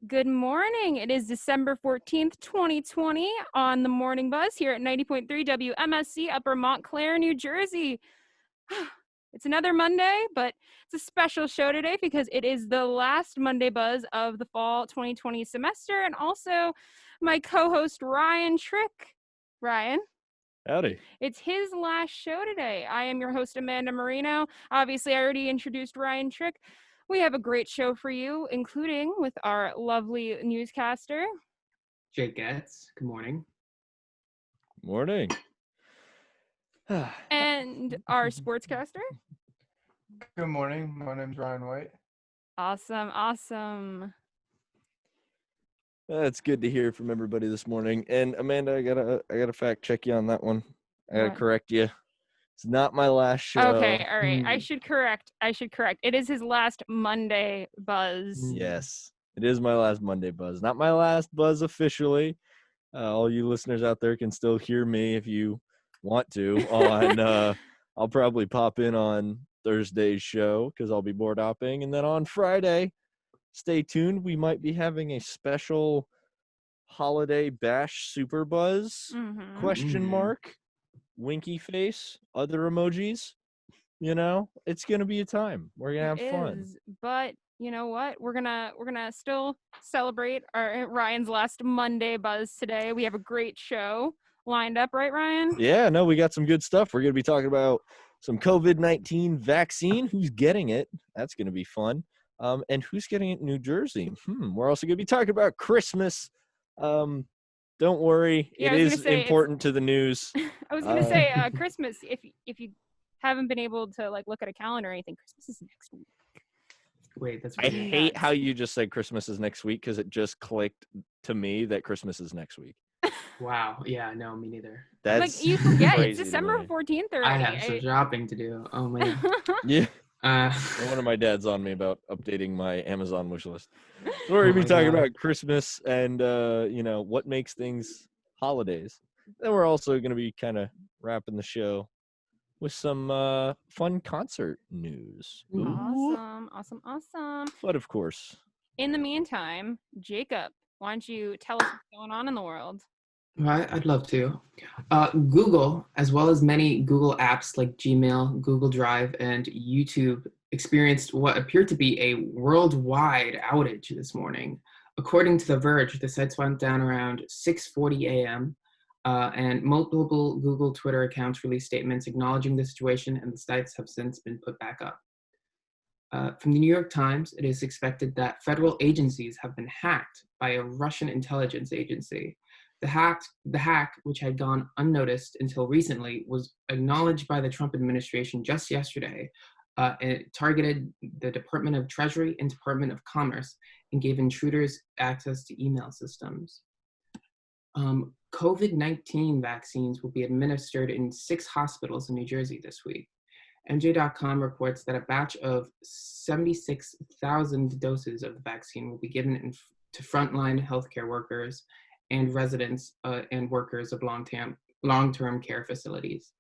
Good morning. It is December 14th, 2020 on the Morning Buzz here at 90.3 WMSC Upper Montclair, New Jersey. It's another Monday, but it's a special show today because it is the last Monday Buzz of the fall 2020 semester, and also my co-host Ryan Trick. Ryan. Howdy. It's his last show today. I am your host, Amanda Marino. Obviously, I already introduced Ryan Trick. We have a great show for you, including with our lovely newscaster, Jake Getz. Good morning. Morning. and our sportscaster. Good morning. My name's Ryan White. Awesome. It's good to hear from everybody this morning. And Amanda, I gotta fact check you on that one. I gotta What? correct you. It's not my last show. Okay, all right. I should correct. It is his last Monday Buzz. Yes, it is my last Monday Buzz. Not my last Buzz officially. All you listeners out there can still hear me if you want to. On I'll probably pop in on Thursday's show because I'll be board hopping, and then on Friday, stay tuned. We might be having a special holiday bash super buzz Mhm. question mark, winky face, other emojis. You know, it's gonna be a time. We're gonna have fun. But you know what? We're gonna still celebrate our Ryan's last Monday Buzz today. We have a great show lined up, right, Ryan? Yeah, no, we got some good stuff. We're gonna be talking about some COVID-19 vaccine. Who's getting it? That's gonna be fun. And who's getting it in New Jersey? We're also gonna be talking about Christmas. Don't worry, Yeah, it I was gonna is say, important to the news. I was gonna say Christmas. If you haven't been able to look at a calendar or anything, Christmas is next week. Wait, that's I pretty hate nuts. how you just said Christmas is next week because it just clicked to me that Christmas is next week. Wow. Yeah, no, me neither. That's you forget it's crazy to December me. 14th already. I have some shopping to do. Oh man. Yeah. Uh, No wonder my dad's on me about updating my Amazon wish list. So we're Oh gonna be my talking God. about Christmas and what makes things holidays. Then we're also gonna be kind of wrapping the show with some fun concert news. Ooh. Awesome. But of course, In the meantime, Jacob, why don't you tell us what's going on in the world? right, I'd love to. Google, as well as many Google apps like Gmail, Google Drive, and YouTube, experienced what appeared to be a worldwide outage this morning. According to The Verge, the sites went down around 6:40 a.m. And multiple Google Twitter accounts released statements acknowledging the situation, and the sites have since been put back up. From the New York Times, it is expected that federal agencies have been hacked by a Russian intelligence agency. The hack, which had gone unnoticed until recently, was acknowledged by the Trump administration just yesterday. And it targeted the Department of Treasury and Department of Commerce and gave intruders access to email systems. COVID-19 vaccines will be administered in 6 hospitals in New Jersey this week. NJ.com reports that a batch of 76,000 doses of the vaccine will be given to frontline healthcare workers and residents and workers of long-term care facilities.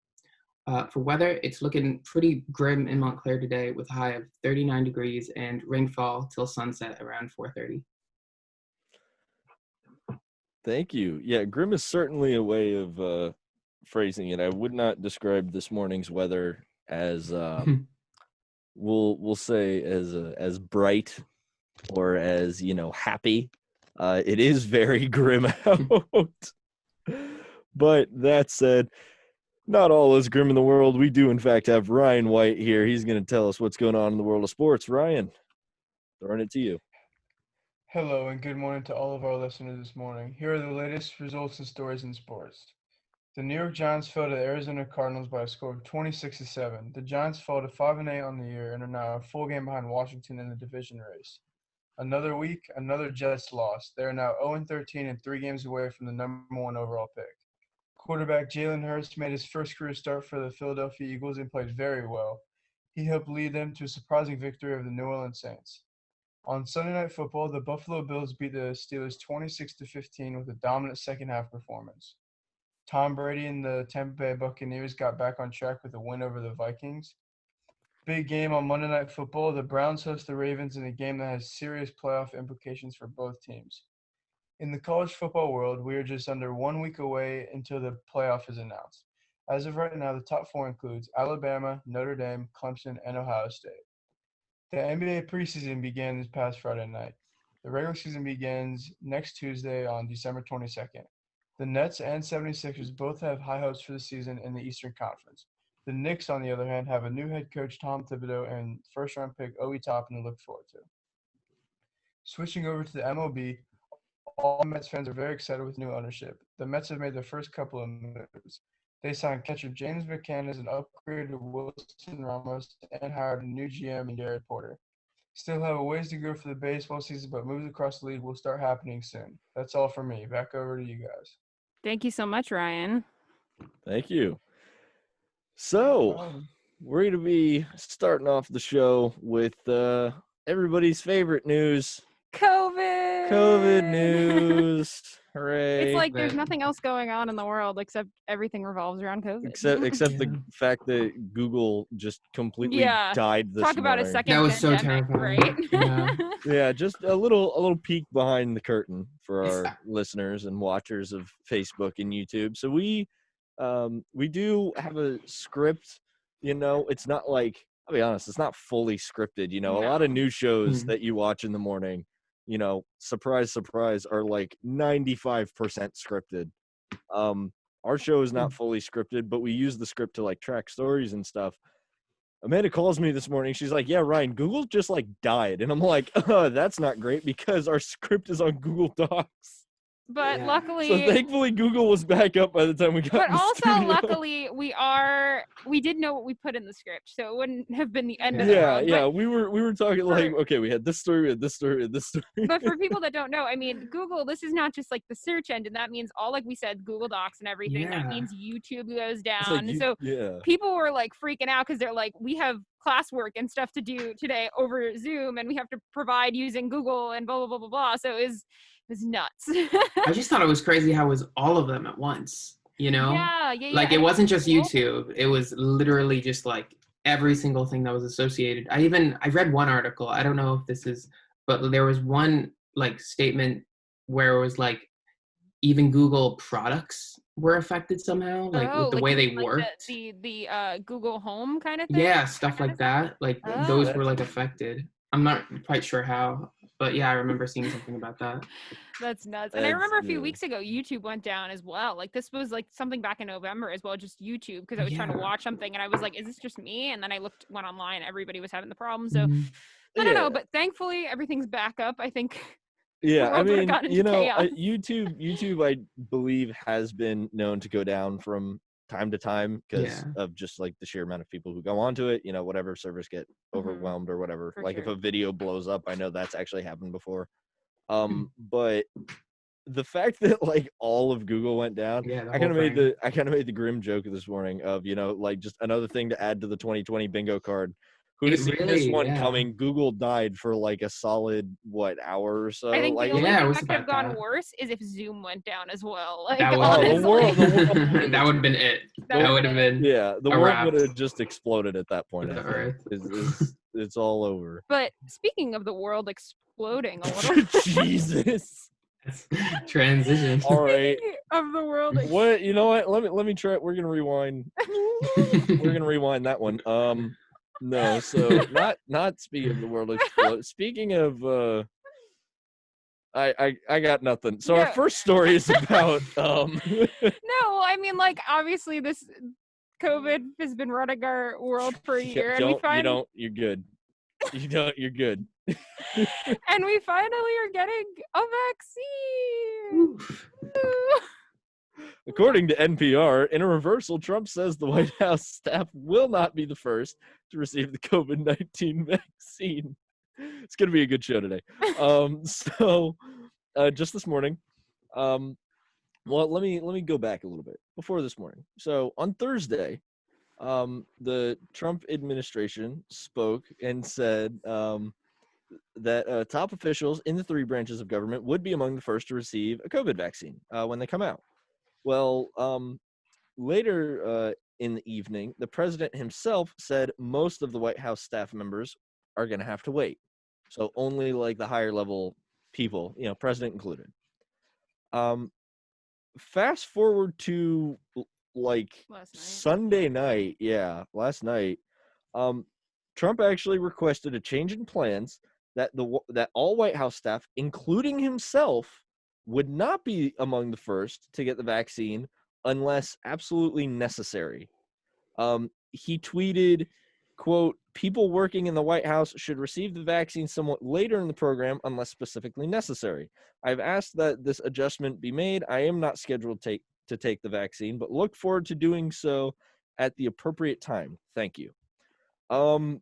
For weather, it's looking pretty grim in Montclair today with a high of 39 degrees and rainfall till sunset around 4:30. thank you. Yeah, grim is certainly a way of phrasing it. I would not describe this morning's weather as we'll say as bright or as happy. It is very grim out. But that said, not all is grim in the world. We do in fact have Ryan White here. He's going to tell us what's going on in the world of sports. Ryan, throwing it to you. Hello and good morning to all of our listeners this morning. Here are the latest results and stories in sports. The New York Giants fell to the Arizona Cardinals by a score of 26-7. The Giants fell to 5-8 on the year and are now a full game behind Washington in the division race. Another week, another Jets loss. They are now 0-13 and 3 games away from the number 1 overall pick. Quarterback Jalen Hurts made his first career start for the Philadelphia Eagles and played very well. He helped lead them to a surprising victory over the New Orleans Saints. On Sunday Night Football, the Buffalo Bills beat the Steelers 26-15 with a dominant second-half performance. Tom Brady and the Tampa Bay Buccaneers got back on track with a win over the Vikings. Big game on Monday Night Football. The Browns host the Ravens in a game that has serious playoff implications for both teams. In the college football world, we are just under 1 week away until the playoff is announced. As of right now, the top 4 includes Alabama, Notre Dame, Clemson, and Ohio State. The NBA preseason began this past Friday night. The regular season begins next Tuesday on December 22nd. The Nets and 76ers both have high hopes for the season in the Eastern Conference. The Knicks, on the other hand, have a new head coach, Tom Thibodeau, and first-round pick Obi Toppin to look forward to. Switching over to the MLB, all Mets fans are very excited with new ownership. The Mets have made their first couple of moves. They signed catcher James McCann as an upgrade to Wilson Ramos and hired a new GM in Garrett Porter. Still have a ways to go for the baseball season, but moves across the league will start happening soon. That's all for me. Back over to you guys. Thank you so much, Ryan. Thank you. So we're going to be starting off the show with everybody's favorite news. COVID news. Hooray. It's like there's nothing else going on in the world except everything revolves around COVID. Except the fact that Google just completely died this Talk about morning. a second That was so pandemic, terrifying. right? Yeah. Yeah, just a little peek behind the curtain for our listeners and watchers of Facebook and YouTube. So we do have a script, it's not like, I'll be honest, it's not fully scripted, a lot of news shows that you watch in the morning, surprise, surprise, are like 95% scripted. Our show is not fully scripted, but we use the script to like track stories and stuff. Amanda calls me this morning. She's like, yeah, Ryan, Google just like died. And I'm like, oh, that's not great because our script is on Google Docs. But luckily, so thankfully Google was back up by the time we got but in the also studio. luckily we did know what we put in the script, so it wouldn't have been the end of the world. Yeah, we were talking like, okay, we had this story, we had this story, we had this story. But for people that don't know, I mean, Google, this is not just like the search engine. That means all, like we said, Google Docs and everything. That means YouTube goes down. So people were like freaking out because they're like, we have classwork and stuff to do today over Zoom, and we have to provide using Google and blah, blah, blah, blah, blah. So it was nuts. I just thought it was crazy how it was all of them at once, Yeah. Like it wasn't just YouTube. It was literally just like every single thing that was associated. I read one article. I don't know if this is, but there was one like statement where it was like even Google products were affected somehow, like with the way they worked. The Google Home kind of thing. Yeah, stuff like that. Like those were like affected. I'm not quite sure how, but yeah, I remember seeing something about that. That's nuts. And I remember a few weeks ago, YouTube went down as well. Like this was like something back in November as well, just YouTube, because I was trying to watch something and I was like, is this just me? And then I went online, everybody was having the problem. So I don't know, but thankfully everything's back up. I think. Yeah, I mean, YouTube, I believe, has been known to go down from time to time because of just like the sheer amount of people who go onto it, whatever servers get overwhelmed or whatever. If a video blows up, I know that's actually happened before. But the fact that like all of Google went down, I kind of made the grim joke this morning of, like just another thing to add to the 2020 bingo card. Who'd have seen this one coming? Google died for like a solid hour or so. I think like, the only thing that could have gone worse is if Zoom went down as well. Like, that world that would have been it. That would have been the world would have just exploded at that point. It's all over. But speaking of the world exploding a little, Jesus. Transition. All right. Of the world. What? You know what? Let me try. We're gonna rewind. We're gonna rewind that one. No, so not speaking of the world explode. Speaking of I got nothing. So our first story is about No, I mean like obviously this COVID has been running our world for a year you're good. You're good. And we finally are getting a vaccine. According to NPR, in a reversal, Trump says the White House staff will not be the first to receive the COVID-19 vaccine. It's going to be a good show today. Just this morning, well, let me go back a little bit before this morning. So on Thursday, the Trump administration spoke and said that top officials in the 3 branches of government would be among the first to receive a COVID vaccine when they come out. Well, later in the evening, the president himself said most of the White House staff members are going to have to wait. So only like the higher level people, president included. Fast forward to like Last night. Sunday night, last night, Trump actually requested a change in plans that all White House staff, including himself, would not be among the first to get the vaccine unless absolutely necessary. He tweeted, quote, "People working in the White House should receive the vaccine somewhat later in the program unless specifically necessary. I've asked that this adjustment be made. I am not scheduled to take the vaccine, but look forward to doing so at the appropriate time. Thank you." And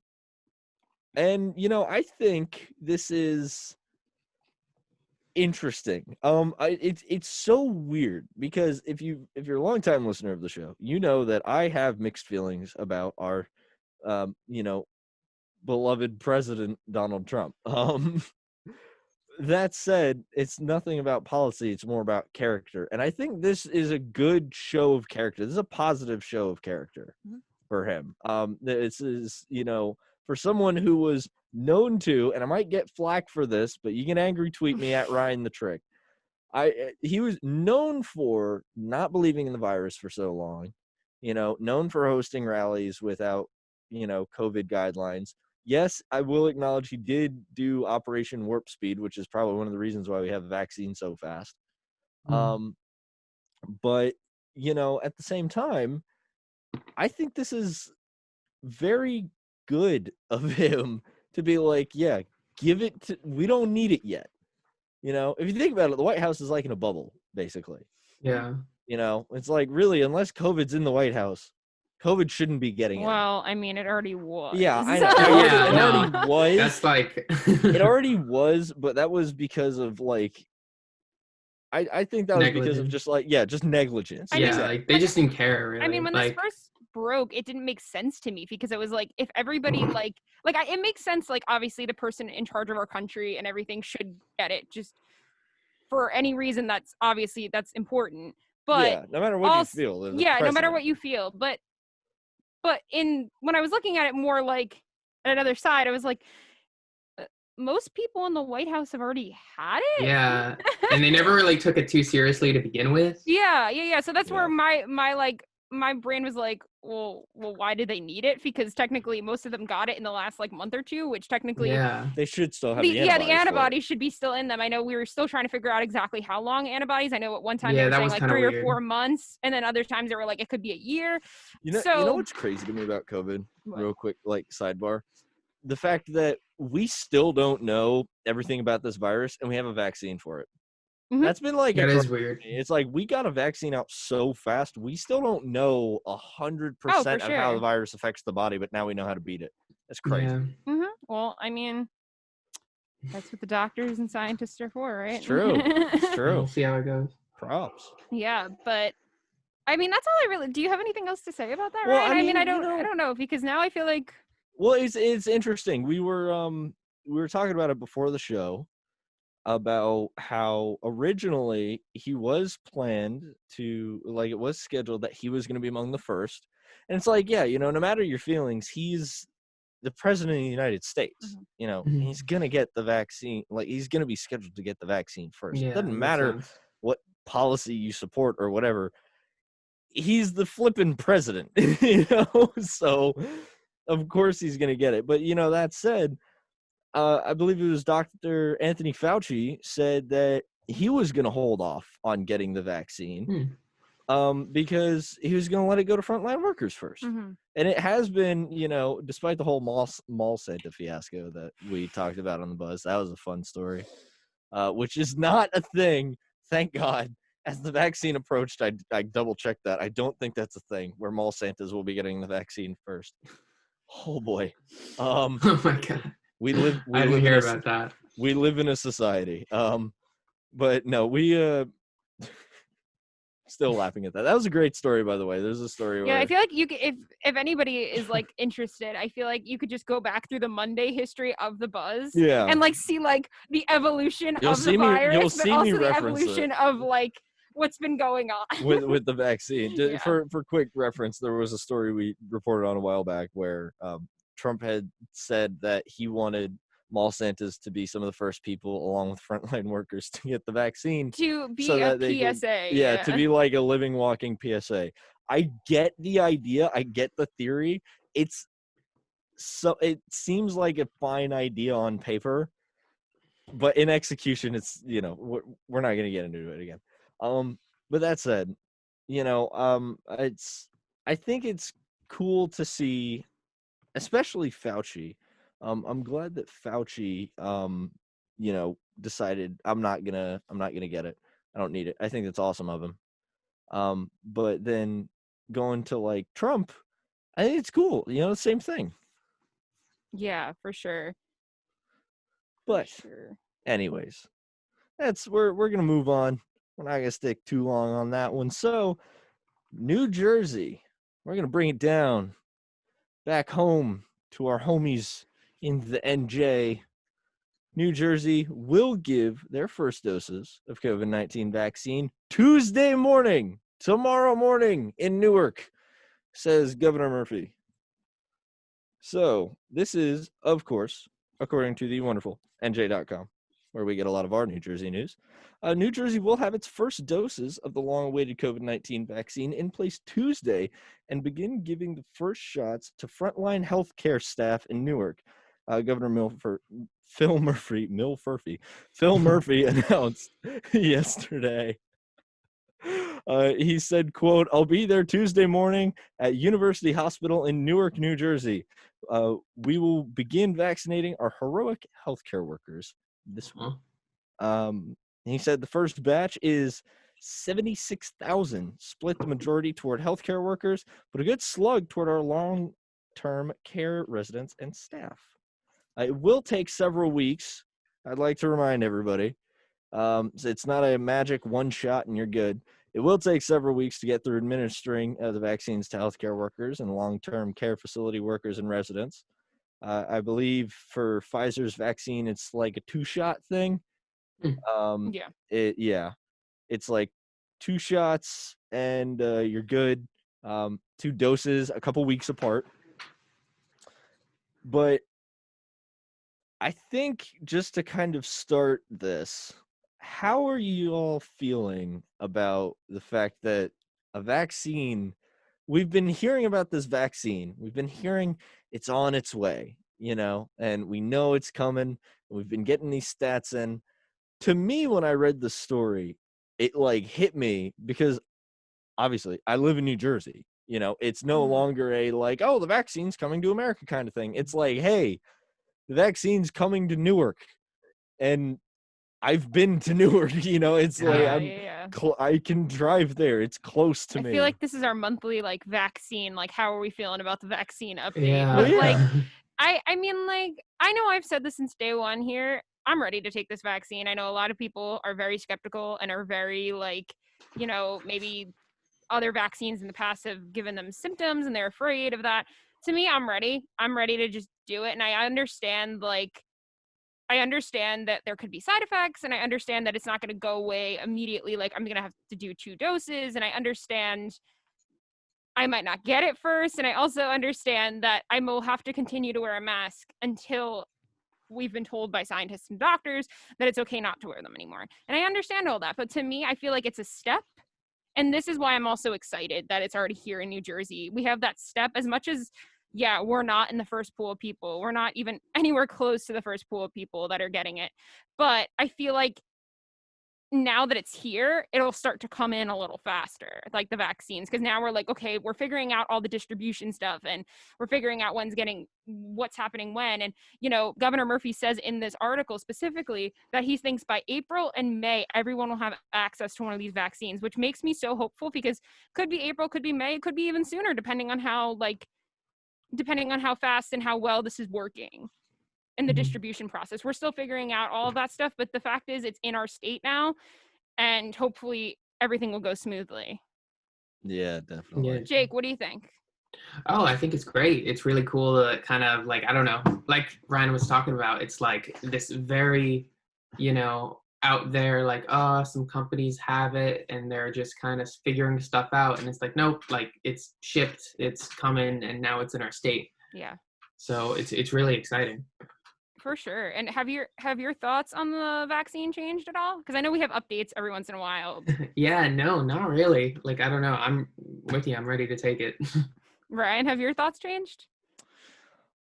I think this is interesting. It's so weird because if you're a longtime listener of the show, you know that I have mixed feelings about our beloved president Donald Trump. That said, it's nothing about policy, it's more about character. And I think this is a good show of character. This is a positive show of character for him. This is, for someone who was known to, and I might get flack for this, but you can angry tweet me at Ryan the Trick. He was known for not believing in the virus for so long, known for hosting rallies without, COVID guidelines. Yes, I will acknowledge he did do Operation Warp Speed, which is probably one of the reasons why we have a vaccine so fast. But, at the same time, I think this is very good of him to be like, yeah, we don't need it yet. If you think about it, the White House is like in a bubble, basically. Yeah. It's like, really, unless COVID's in the White House, COVID shouldn't be getting it. Well, I mean, it already was. Yeah, I So- know. Yeah, It already was. That's like It already was, but that was because of like, I think that was because of Negligence. just negligence. I mean, yeah, like they just didn't care really. I mean, when like, this first broke, it didn't make sense to me because it was like if everybody it makes sense. Like obviously, the person in charge of our country and everything should get it. Just for any reason, that's important. But yeah, no matter what also- you feel. they're the yeah, no matter president. what you feel. But when I was looking at it more like at another side, I was like, most people in the White House have already had it. yeah, and they never really took it too seriously to begin with. Yeah. So that's where Yeah. my brain was like, well, why did they need it? Because technically, most of them got it in the last month or two, which technically, Yeah, They should still have the the antibodies. for it. antibodies should be still in them. I know we were still trying to figure out exactly how long antibodies. I know at one time Yeah, they were that saying was like kinda 3 or weird. 4 months, and then other times they were like it could be a year. You know So- what's crazy to me about COVID? What? Real quick, sidebar. The fact that we still don't know everything about this virus and we have a vaccine for it. Mhm. That's been like that a is crazy- weird. It's like we got a vaccine out so fast, we still don't know 100% of how sure. the virus affects the body, but now we know how to beat it. That's crazy. Yeah. Well, I mean, that's what the doctors and scientists are for, right? It's true. It's true. We'll see how it goes. Props. Yeah, but I mean, that's all I really. Do you have anything else to say about that, Well, Ryan? I I mean, mean, I you don't know- know because now I feel like Well, it's interesting. We were talking about it before the show about how originally he was planned to it was scheduled that he was going to be among the first. And it's like, yeah, no matter your feelings, he's the president of the United States. Mhm. He's going to get the vaccine. He's going to be scheduled to get the vaccine first. Yeah, It doesn't makes matter sense. what policy you support or whatever. He's the flippin' president, so of course he's going to get it. But, that said, I believe it was Dr. Anthony Fauci said that he was going to hold off on getting the vaccine because he was going to let it go to frontline workers first. Mhm. And it has been, despite the whole mall Santa fiasco that we talked about on the buzz, that was a fun story, which is not a thing, thank God. As the vaccine approached, I double-checked that. I don't think that's a thing where mall Santas will be getting the vaccine first. Oh, boy. Oh my god. We live I didn't in hear a- about that. we live in a society. But no, we still laughing at that. That was a great story, by the way. There's a story yeah, where I feel like you could, if anybody is interested, I feel like you could just go back through the Monday history of the buzz. yeah. And see the evolution You'll of see the me- virus, you'll but see me also the reference evolution it. of what's been going on. with the vaccine. Yeah. For quick reference, there was a story we reported on a while back where Trump had said that he wanted mall Santas to be some of the first people, along with frontline workers, to get the vaccine. To be so a that they could- PSA. yeah, to be like a living, walking PSA. I get the idea. I get the theory. It seems like a fine idea on paper, but in execution, it's we're not gonna get into it again. But that said, I think it's cool to see, especially Fauci. I'm glad that Fauci, decided I'm not gonna get it. I don't need it. I think that's awesome of him. But then going to like Trump, I think it's cool. The same thing. Yeah, for sure. But Sure. anyways, we're gonna move on. We're not gonna stick too long on that one. So, New Jersey, we're gonna bring it down back home to our homies in the NJ. New Jersey will give their first doses of COVID-19 vaccine Tuesday morning, tomorrow morning in Newark, says Governor Murphy. So this is, of course, according to the wonderful NJ.com, where we get a lot of our New Jersey news. New Jersey will have its first doses of the long-awaited COVID-19 vaccine in place Tuesday and begin giving the first shots to frontline healthcare staff in Newark. Governor Phil Murphy announced yesterday. He said, quote, "I'll be there Tuesday morning at University Hospital in Newark, New Jersey. We will begin vaccinating our heroic healthcare workers this week." He said the first batch is 76,000, split the majority toward healthcare workers, but a good slug toward our long-term care residents and staff. It will take several weeks. I'd like to remind everybody. So it's not a magic one shot and you're good. It will take several weeks to get through administering the vaccines to healthcare workers and long-term care facility workers and residents. I believe for Pfizer's vaccine, it's like a 2-shot thing. It's like 2 shots and you're good. 2 doses, a couple weeks apart. But I think just to kind of start this, how are you all feeling about the fact that a vaccine, we've been hearing about this vaccine, we've been hearing it's on its way, and we know it's coming. We've been getting these stats in. To me, when I read the story, it like hit me because obviously I live in New Jersey. It's no longer a like, oh, the vaccine's coming to America kind of thing. It's like, hey, the vaccine's coming to Newark, and I've been to Newark. It's like I can drive there. It's close to me. I feel like this is our monthly like vaccine. Like, how are we feeling about the vaccine update? Yeah. But, like, I mean, like, I know I've said this since day one here. I'm ready to take this vaccine. I know a lot of people are very skeptical and are very like, maybe other vaccines in the past have given them symptoms and they're afraid of that. To me, I'm ready. I'm ready to just do it. And I understand that there could be side effects, and I understand that it's not going to go away immediately. Like, I'm going to have to do 2 doses, and I understand I might not get it first. And I also understand that I will have to continue to wear a mask until we've been told by scientists and doctors that it's okay not to wear them anymore. And I understand all that. But to me, I feel like it's a step. And this is why I'm also excited that it's already here in New Jersey. We have that step as much as, we're not in the first pool of people. We're not even anywhere close to the first pool of people that are getting it. But I feel like now that it's here, it'll start to come in a little faster, like the vaccines. Because now we're like, okay, we're figuring out all the distribution stuff, and we're figuring out what's happening when. And, Governor Murphy says in this article specifically that he thinks by April and May, everyone will have access to one of these vaccines, which makes me so hopeful, because could be April, could be May, could be even sooner, depending on how fast and how well this is working in the distribution process. We're still figuring out all of that stuff, but the fact is it's in our state now, and hopefully everything will go smoothly. Yeah, definitely. Yeah. Jake, what do you think? Oh, I think it's great. It's really cool to kind of like, I don't know, like Ryan was talking about, it's like this very, out there like, some companies have it and they're just kind of figuring stuff out, and it's like, nope, like it's shipped, it's coming, and now it's in our state. Yeah, So it's really exciting. for sure. And have your thoughts on the vaccine changed at all? Because I know we have updates every once in a while. Yeah, no, not really. Like, I don't know. I'm with you. I'm ready to take it. Ryan, have your thoughts changed?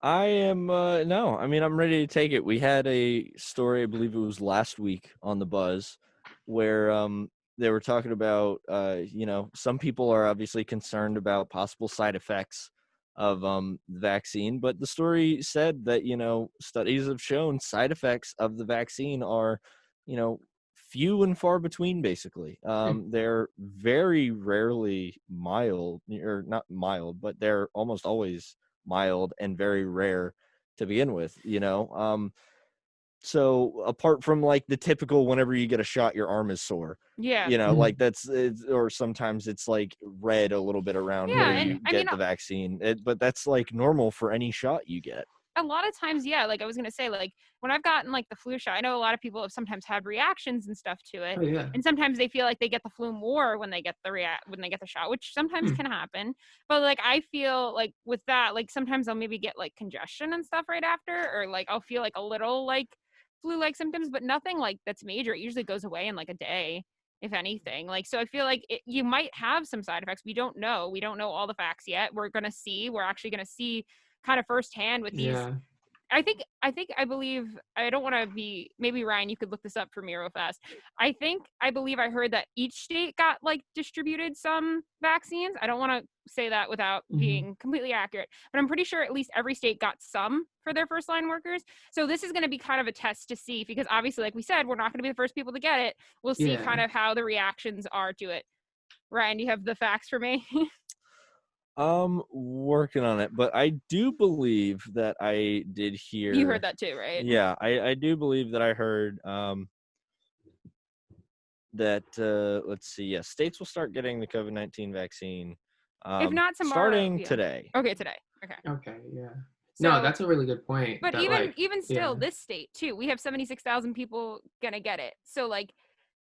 I am no, I mean I'm ready to take it. We had a story, I believe it was last week on the Buzz, where they were talking about some people are obviously concerned about possible side effects of the vaccine, but the story said that studies have shown side effects of the vaccine are you know few and far between. Basically, they're very rarely mild, or not mild, but they're almost always mild and very rare to begin with. So apart from like the typical, whenever you get a shot your arm is sore, Yeah. like or sometimes it's like red a little bit around Yeah, where and you I get mean, the vaccine, but that's like normal for any shot you get. a lot of times, yeah, like I was gonna say, like when I've gotten like the flu shot, I know a lot of people have sometimes had reactions and stuff to it. Oh yeah. And sometimes they feel like they get the flu more when they get the shot, which sometimes can happen. But like I feel like with that, like sometimes I'll maybe get like congestion and stuff right after, or like I'll feel like a little like flu-like symptoms, but nothing like that's major. It usually goes away in like a day, if anything. Like, so I feel like you might have some side effects. We don't know. We don't know all the facts yet. We're actually gonna see kind of firsthand with these. Yeah. I believe, I don't want to be, maybe Ryan, you could look this up for me real fast. I believe I heard that each state got like distributed some vaccines. I don't want to say that without being completely accurate, but I'm pretty sure at least every state got some for their first line workers. So this is going to be kind of a test to see, because obviously, like we said, we're not going to be the first people to get it. We'll see Yeah. kind of how the reactions are to it. Ryan, do you have the facts for me? Working on it, but I do believe that I did hear. You heard that too, right? Yeah, I do believe that I heard that let's see, yeah, states will start getting the COVID-19 vaccine If not tomorrow, starting yeah. today. Okay, today. Okay. Okay. Yeah. So, No, that's a really good point. but that, even still, yeah. this state too, we have 76,000 people gonna get it. So like,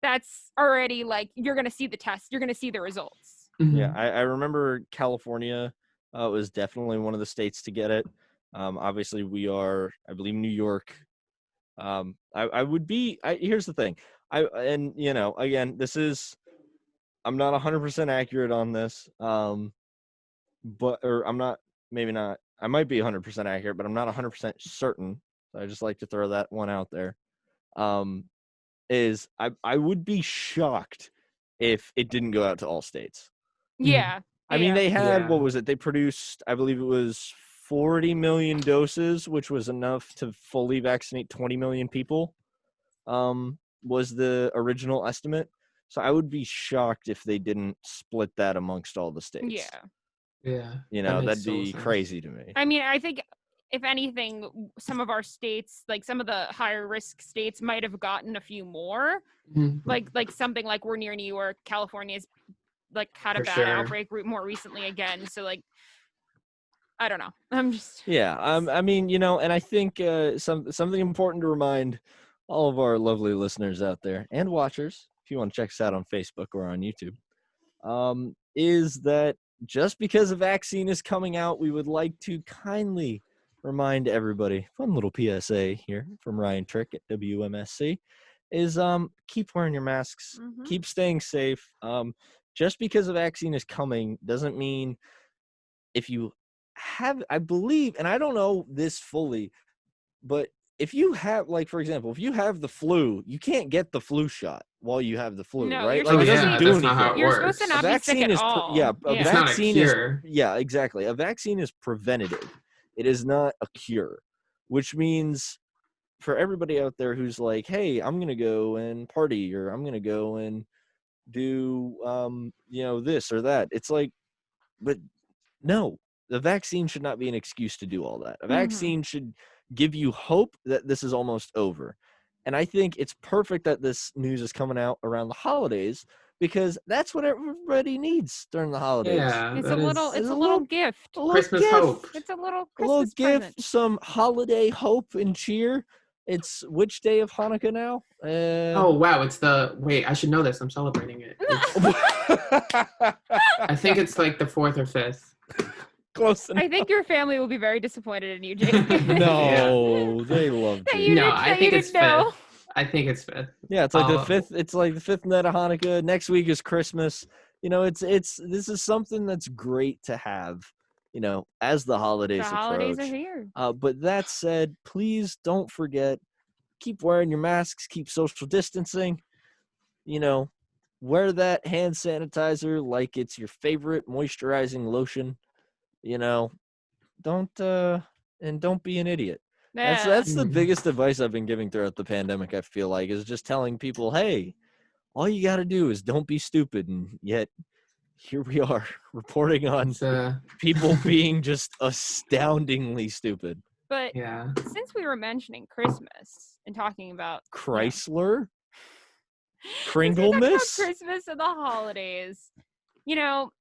that's already like, you're gonna see the test, you're gonna see the results. Yeah, I remember California was definitely one of the states to get it. Obviously, we are, I believe, New York. I would be. Here's the thing. Again, I'm not 100% accurate on this. Or I'm not. Maybe not. I might be 100% accurate, but I'm not 100% certain. So I just like to throw that one out there. I would be shocked if it didn't go out to all states. Yeah. I mean, they had, Yeah. what was it? They produced, I believe it was 40 million doses, which was enough to fully vaccinate 20 million people, was the original estimate. So I would be shocked if they didn't split that amongst all the states. Yeah. Yeah. That'd be crazy to me. I mean, I think if anything, some of our states, like some of the higher risk states, might have gotten a few more. Like something like we're near New York, California's like had a For bad sure. outbreak more recently again. So like, I don't know. I'm just. Yeah. I mean, and I think something important to remind all of our lovely listeners out there and watchers, if you want to check us out on Facebook or on YouTube, is that just because a vaccine is coming out, we would like to kindly remind everybody, fun little PSA here from Ryan Trick at WMSC, is keep wearing your masks, keep staying safe. Just because a vaccine is coming doesn't mean if you have, I believe, and I don't know this fully, but if you have, like, for example, if you have the flu, you can't get the flu shot while you have the flu, No, right? you're Like, it supposed to doesn't be- do that's not how anything. it You're works. supposed to A not be sick vaccine at is all. a It's not a vaccine is cure. yeah, exactly. A vaccine is preventative. It is not a cure, which means for everybody out there who's like, hey, I'm gonna go and party, or I'm gonna go and do this or that, it's like, but no, the vaccine should not be an excuse to do all that. A vaccine should give you hope that this is almost over. And I think it's perfect that this news is coming out around the holidays, because that's what everybody needs during the holidays. Yeah. It's that a little. is It's a little gift. A little Christmas gift, hope. It's a little a little Christmas gift, present. some holiday hope and cheer. It's which day of Hanukkah now? Oh wow, it's the wait. I should know this. I'm celebrating it. I think it's like the 4th or 5th. Close enough. I think your family will be very disappointed in you, Jake. No, they love That you. you No, didn't, I that think you it's didn't know. 5th. I think it's 5th. Yeah, it's like the Oh. fifth. It's like the fifth night of Hanukkah. Next week is Christmas. You know, it's this is something that's great to have. You know, as the holidays The holidays approach. are here. But that said, please don't forget, keep wearing your masks, keep social distancing. You know, wear that hand sanitizer like it's your favorite moisturizing lotion. You know, don't be an idiot. Yeah. That's the Mhm. biggest advice I've been giving throughout the pandemic. I feel like is just telling people, hey, all you got to do is don't be stupid, and yet here we are reporting on It's people being just astoundingly stupid. But yeah. since we were mentioning Christmas and talking about Chrysler, since we talked about Kringleness. Christmas and the holidays, you know,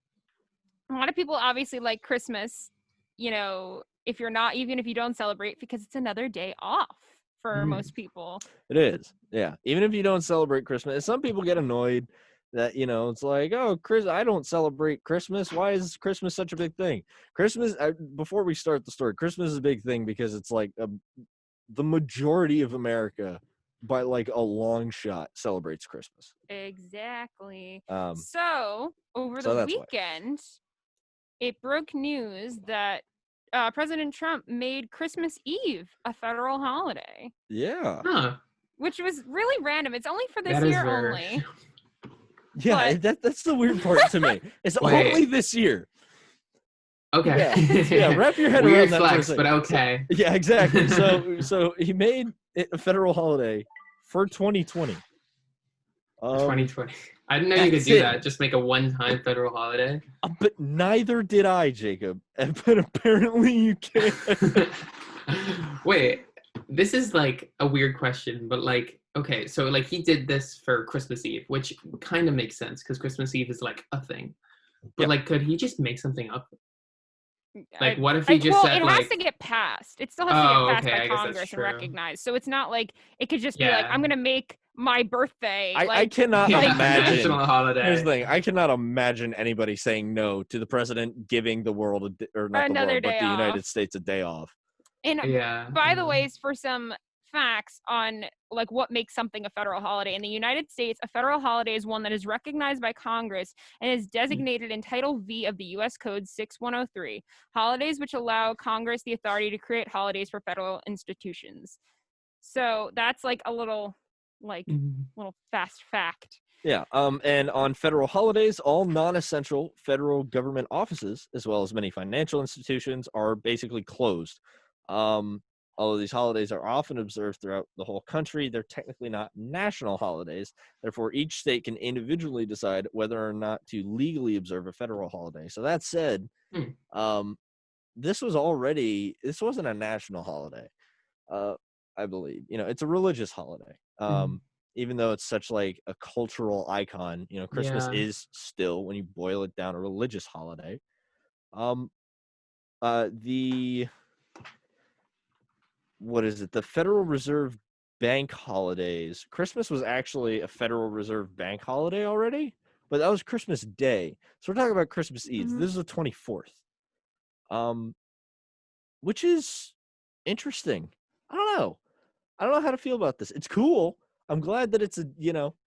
a lot of people obviously like Christmas, you know, if you're not, even if you don't celebrate, because it's another day off for Mm. most people. It is, yeah. Even if you don't celebrate Christmas, some people get annoyed that, you know, it's like, oh, Chris, I don't celebrate Christmas. Why is Christmas such a big thing? Christmas, before we start the story, Christmas is a big thing because it's like the majority of America, by like a long shot, celebrates Christmas. Exactly. Um, So over so the that's why. weekend, it broke news that President Trump made Christmas Eve a federal holiday, Yeah, Huh. which was really random. It's only for this That is year very. only. yeah. That's the weird part to me. It's Wait. only this year. Okay. Yeah, wrap your head Weird around that for a flex, second. but okay. Yeah, exactly. So he made it a federal holiday for 2020. 2020. I didn't know you could that's do it. that. Just make a one-time federal holiday. But neither did I, Jacob. But apparently you can. Wait, this is like a weird question, but like, okay, so like he did this for Christmas Eve, which kind of makes sense because Christmas Eve is like a thing. But Yep. like, could he just make something up? Like, I- what if he just well, said it like, has to get passed. It still has to Oh, get passed okay, I by guess that's Congress and true. recognized. So it's not like it could just be like, Yeah. I'm gonna make my birthday. I like, cannot yeah, imagine. national holiday? Here's the thing: I cannot imagine anybody saying no to the president giving the world or not the Another world, but day the United off. States a day off. and Yeah. by the ways, for some facts on like what makes something a federal holiday in the United States, a federal holiday is one that is recognized by Congress and is designated in Title V of the U.S. Code 6103, holidays which allow Congress the authority to create holidays for federal institutions. So that's like a little Mhm. little fast fact. Yeah. And on federal holidays, all non-essential federal government offices, as well as many financial institutions, are basically closed. Although these holidays are often observed throughout the whole country, they're technically not national holidays. Therefore, each state can individually decide whether or not to legally observe a federal holiday. So that said, this wasn't a national holiday. I believe, you know, it's a religious holiday. Even though it's such like a cultural icon, you know, Christmas Yeah. is still, when you boil it down, a religious holiday. The Federal Reserve Bank holidays. Christmas was actually a Federal Reserve Bank holiday already, but that was Christmas Day. So we're talking about Christmas Eve. Mhm. This is the 24th. Which is interesting. I don't know how to feel about this. It's cool. I'm glad that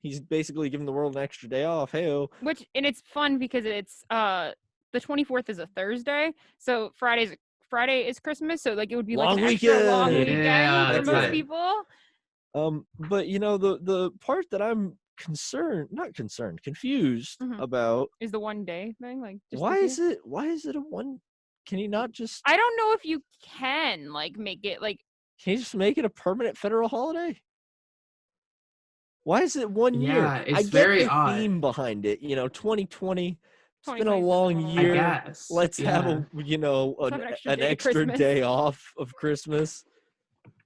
he's basically giving the world an extra day off. Hey-o. And it's fun because it's the 24th is a Thursday, so Friday is Christmas, so like it would be like Long an extra long weekend. weekend Yeah, for that's most right. people. But you know, the part that I'm confused Mhm. about, Is the one day thing like just why this year? why is it a one? Can you not just I don't know if you can like make it like can you just make it a permanent federal holiday? Why is it 1 year? Yeah, I it's get very the odd. theme behind it. You know, 2020. It's been a 2020 's long been a long I year. guess. Let's have yeah. Let's have an extra Christmas. day off of Christmas.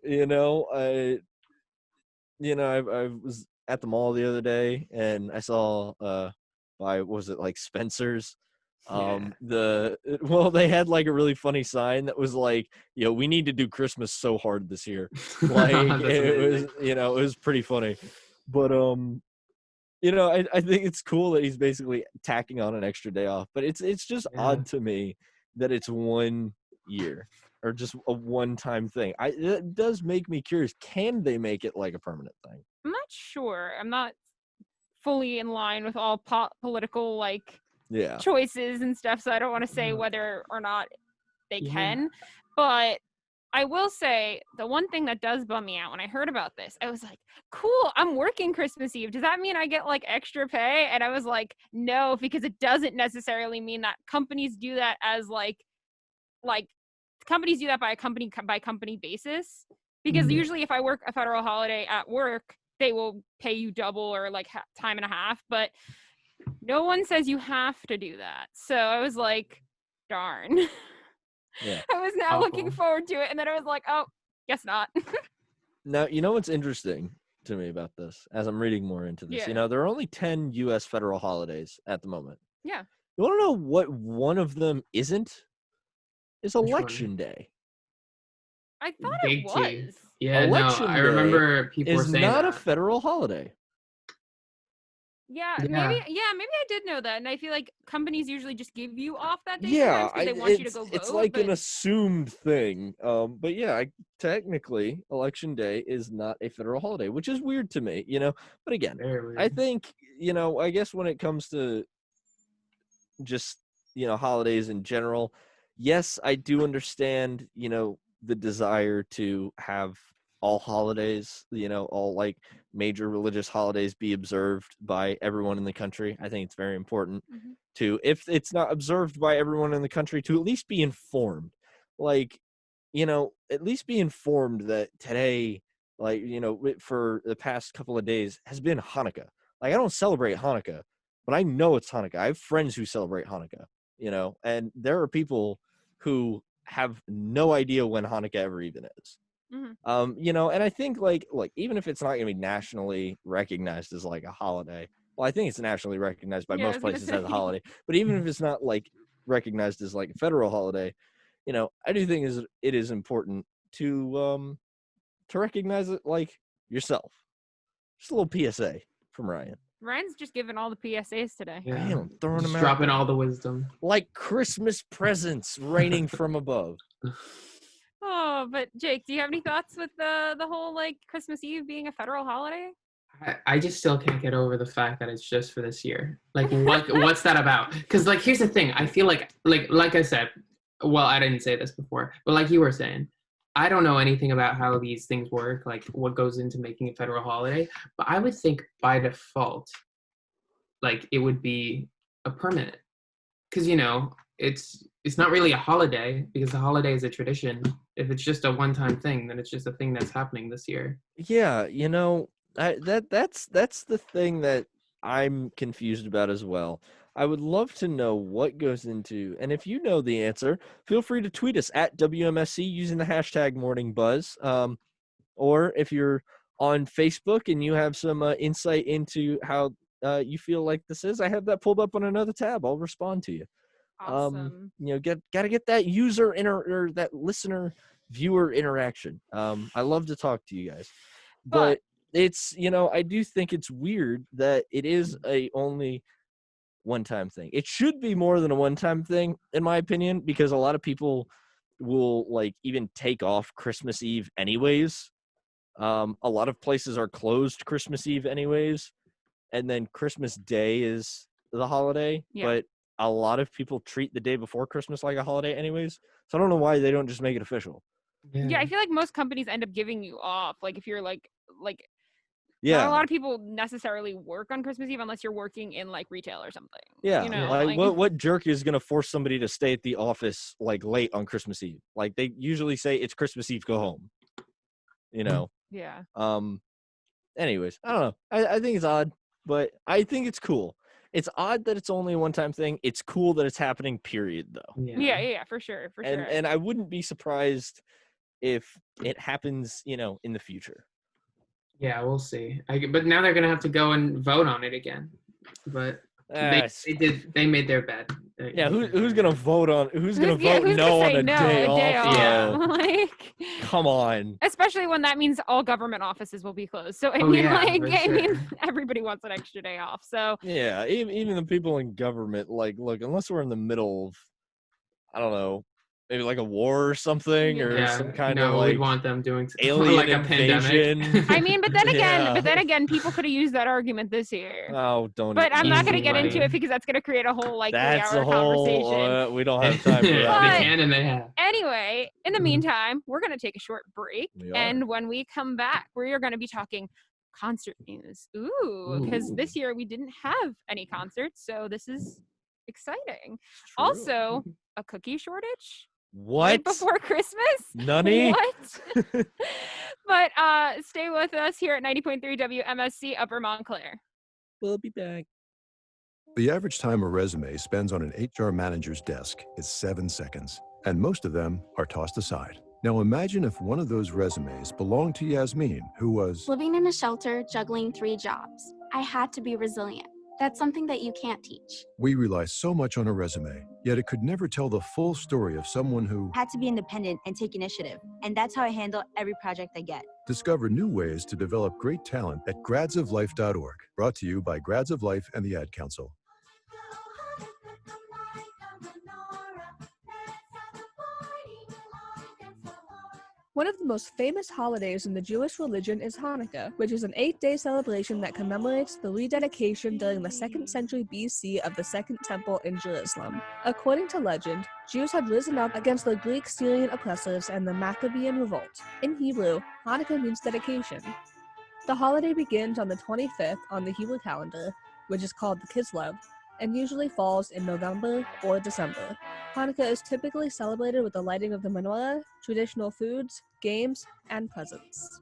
You know, I was at the mall the other day and I saw what was it, like Spencer's They had like a really funny sign that was like, we need to do Christmas so hard this year. Like That's it was, amazing. it was pretty funny. But I think it's cool that he's basically tacking on an extra day off. But it's just Yeah. odd to me that it's 1 year or just a one-time thing. It does make me curious. Can they make it like a permanent thing? I'm not sure. I'm not fully in line with all political like Yeah. choices and stuff, so I don't want to say Yeah. whether or not they Yeah. can. But I will say the one thing that does bum me out when I heard about this, I was like, cool, I'm working Christmas Eve. Does that mean I get like extra pay? And I was like, no, because it doesn't necessarily mean that. Companies do that as like companies do that by company basis. Because Mhm. usually if I work a federal holiday at work, they will pay you double or like time and a half. But no one says you have to do that. So I was like, darn. Yeah. I was now looking Awful. forward to it. And then I was like, oh, guess not. Now, what's interesting to me about this as I'm reading more into this? Yeah. There are only 10 U.S. federal holidays at the moment. Yeah. You want to know what one of them isn't? It's Which one? Election Day. I thought Big it T. was. Yeah, Election no, I Day remember people were It's saying not that. a federal holiday. Yeah, Yeah. maybe I did know that. And I feel like companies usually just give you off that day Yeah, sometimes because they want you to go vote. it's like but an assumed thing. But yeah, technically, Election Day is not a federal holiday, which is weird to me. But again, Very weird. I think I guess when it comes to just holidays in general, yes, I do understand the desire to have all holidays, all like major religious holidays be observed by everyone in the country. I think it's very important Mhm. to, if it's not observed by everyone in the country, to at least be informed. Like, at least be informed that today, like, for the past couple of days has been Hanukkah. Like, I don't celebrate Hanukkah, but I know it's Hanukkah. I have friends who celebrate Hanukkah, and there are people who have no idea when Hanukkah ever even is. Mhm. And I think like even if it's not going to be nationally recognized as like a holiday, well, I think it's nationally recognized by Yeah, I most was gonna places as a say. holiday, but even if it's not like recognized as like a federal holiday, I do think it is important to recognize it like yourself. Just a little PSA from Ryan. Ryan's just giving all the PSAs today. Yeah. Damn, throwing Just them out dropping there. all the wisdom. Like Christmas presents raining from above. Oh, but Jake, do you have any thoughts with the whole like Christmas Eve being a federal holiday? I just still can't get over the fact that it's just for this year. Like, what's that about? Because like, here's the thing. I feel like I said, well, I didn't say this before, but like you were saying, I don't know anything about how these things work, like what goes into making a federal holiday. But I would think by default, like it would be a permanent, because it's not really a holiday because the holiday is a tradition. If it's just a one-time thing, then it's just a thing that's happening this year. Yeah, that's the thing that I'm confused about as well. I would love to know what goes into, and if you know the answer, feel free to tweet us at WMSC using the hashtag Morning Buzz. Or if you're on Facebook and you have some insight into how you feel like this is, I have that pulled up on another tab. I'll respond to you. Awesome. Gotta get that user or that listener viewer interaction. I love to talk to you guys, but it's I do think it's weird that it is a only one-time thing. It should be more than a one-time thing, in my opinion, because a lot of people will like even take off Christmas Eve anyways. A lot of places are closed Christmas Eve anyways, and then Christmas Day is the holiday. Yeah. But a lot of people treat the day before Christmas like a holiday anyways. So I don't know why they don't just make it official. Yeah, I feel like most companies end up giving you off. Like if you're like Yeah. not a lot of people necessarily work on Christmas Eve unless you're working in like retail or something. Yeah, like what jerk is gonna force somebody to stay at the office like late on Christmas Eve? Like they usually say it's Christmas Eve, go home. Yeah. Anyways, I don't know. I think it's odd, but I think it's cool. It's odd that it's only a one-time thing. It's cool that it's happening, period, though. Yeah, for sure. And I wouldn't be surprised if it happens, in the future. Yeah, we'll see. But now they're gonna have to go and vote on it again. But they made their bed. Yeah, who's gonna vote on? Who's gonna yeah, vote who's no gonna on say a no, day a day off? off? Yeah. Like, Come on. especially when that means all government offices will be closed. So I Oh, mean, yeah, like, for I mean, sure. everybody wants an extra day off. So Yeah, even the people in government, like, look, unless we're in the middle of, I don't know, maybe like a war or something, or Yeah, some kind of no, we'd like want them doing alien like a pandemic. invasion. I mean, but Yeah. then again, people could have used that argument this year. Oh, don't. But I'm not going to Easy get into money. it because that's going to create a whole like That's 3-hour a whole. conversation. We don't have time for They that. But- can and they have. Anyway, in the Mhm. meantime, we're going to take a short break. We are. And when we come back, we are going to be talking concert news. Ooh, because Ooh. this year we didn't have any concerts. So this is exciting. It's true. Also, a cookie shortage what? right before Christmas. Nunny? What? But stay with us here at 90.3 WMSC Upper Montclair. We'll be back. The average time a resume spends on an HR manager's desk is 7 seconds, and most of them are tossed aside. Now imagine if one of those resumes belonged to Yasmin, who was Living in a shelter, juggling 3 jobs. I had to be resilient. That's something that you can't teach. We rely so much on a resume, yet it could never tell the full story of someone who Had to be independent and take initiative, and that's how I handle every project I get. discovered new ways to develop great talent at gradsoflife.org. Brought to you by Grads of Life and the Ad Council. One of the most famous holidays in the Jewish religion is Hanukkah, which is an 8-day celebration that commemorates the rededication during the 2nd century BC of the Second Temple in Jerusalem. According to legend, Jews had risen up against the Greek Syrian oppressors and the Maccabean revolt. In Hebrew, Hanukkah means dedication. The holiday begins on the 25th on the Hebrew calendar, which is called the Kislev, and usually falls in November or December. Hanukkah is typically celebrated with the lighting of the menorah, traditional foods, games, and presents.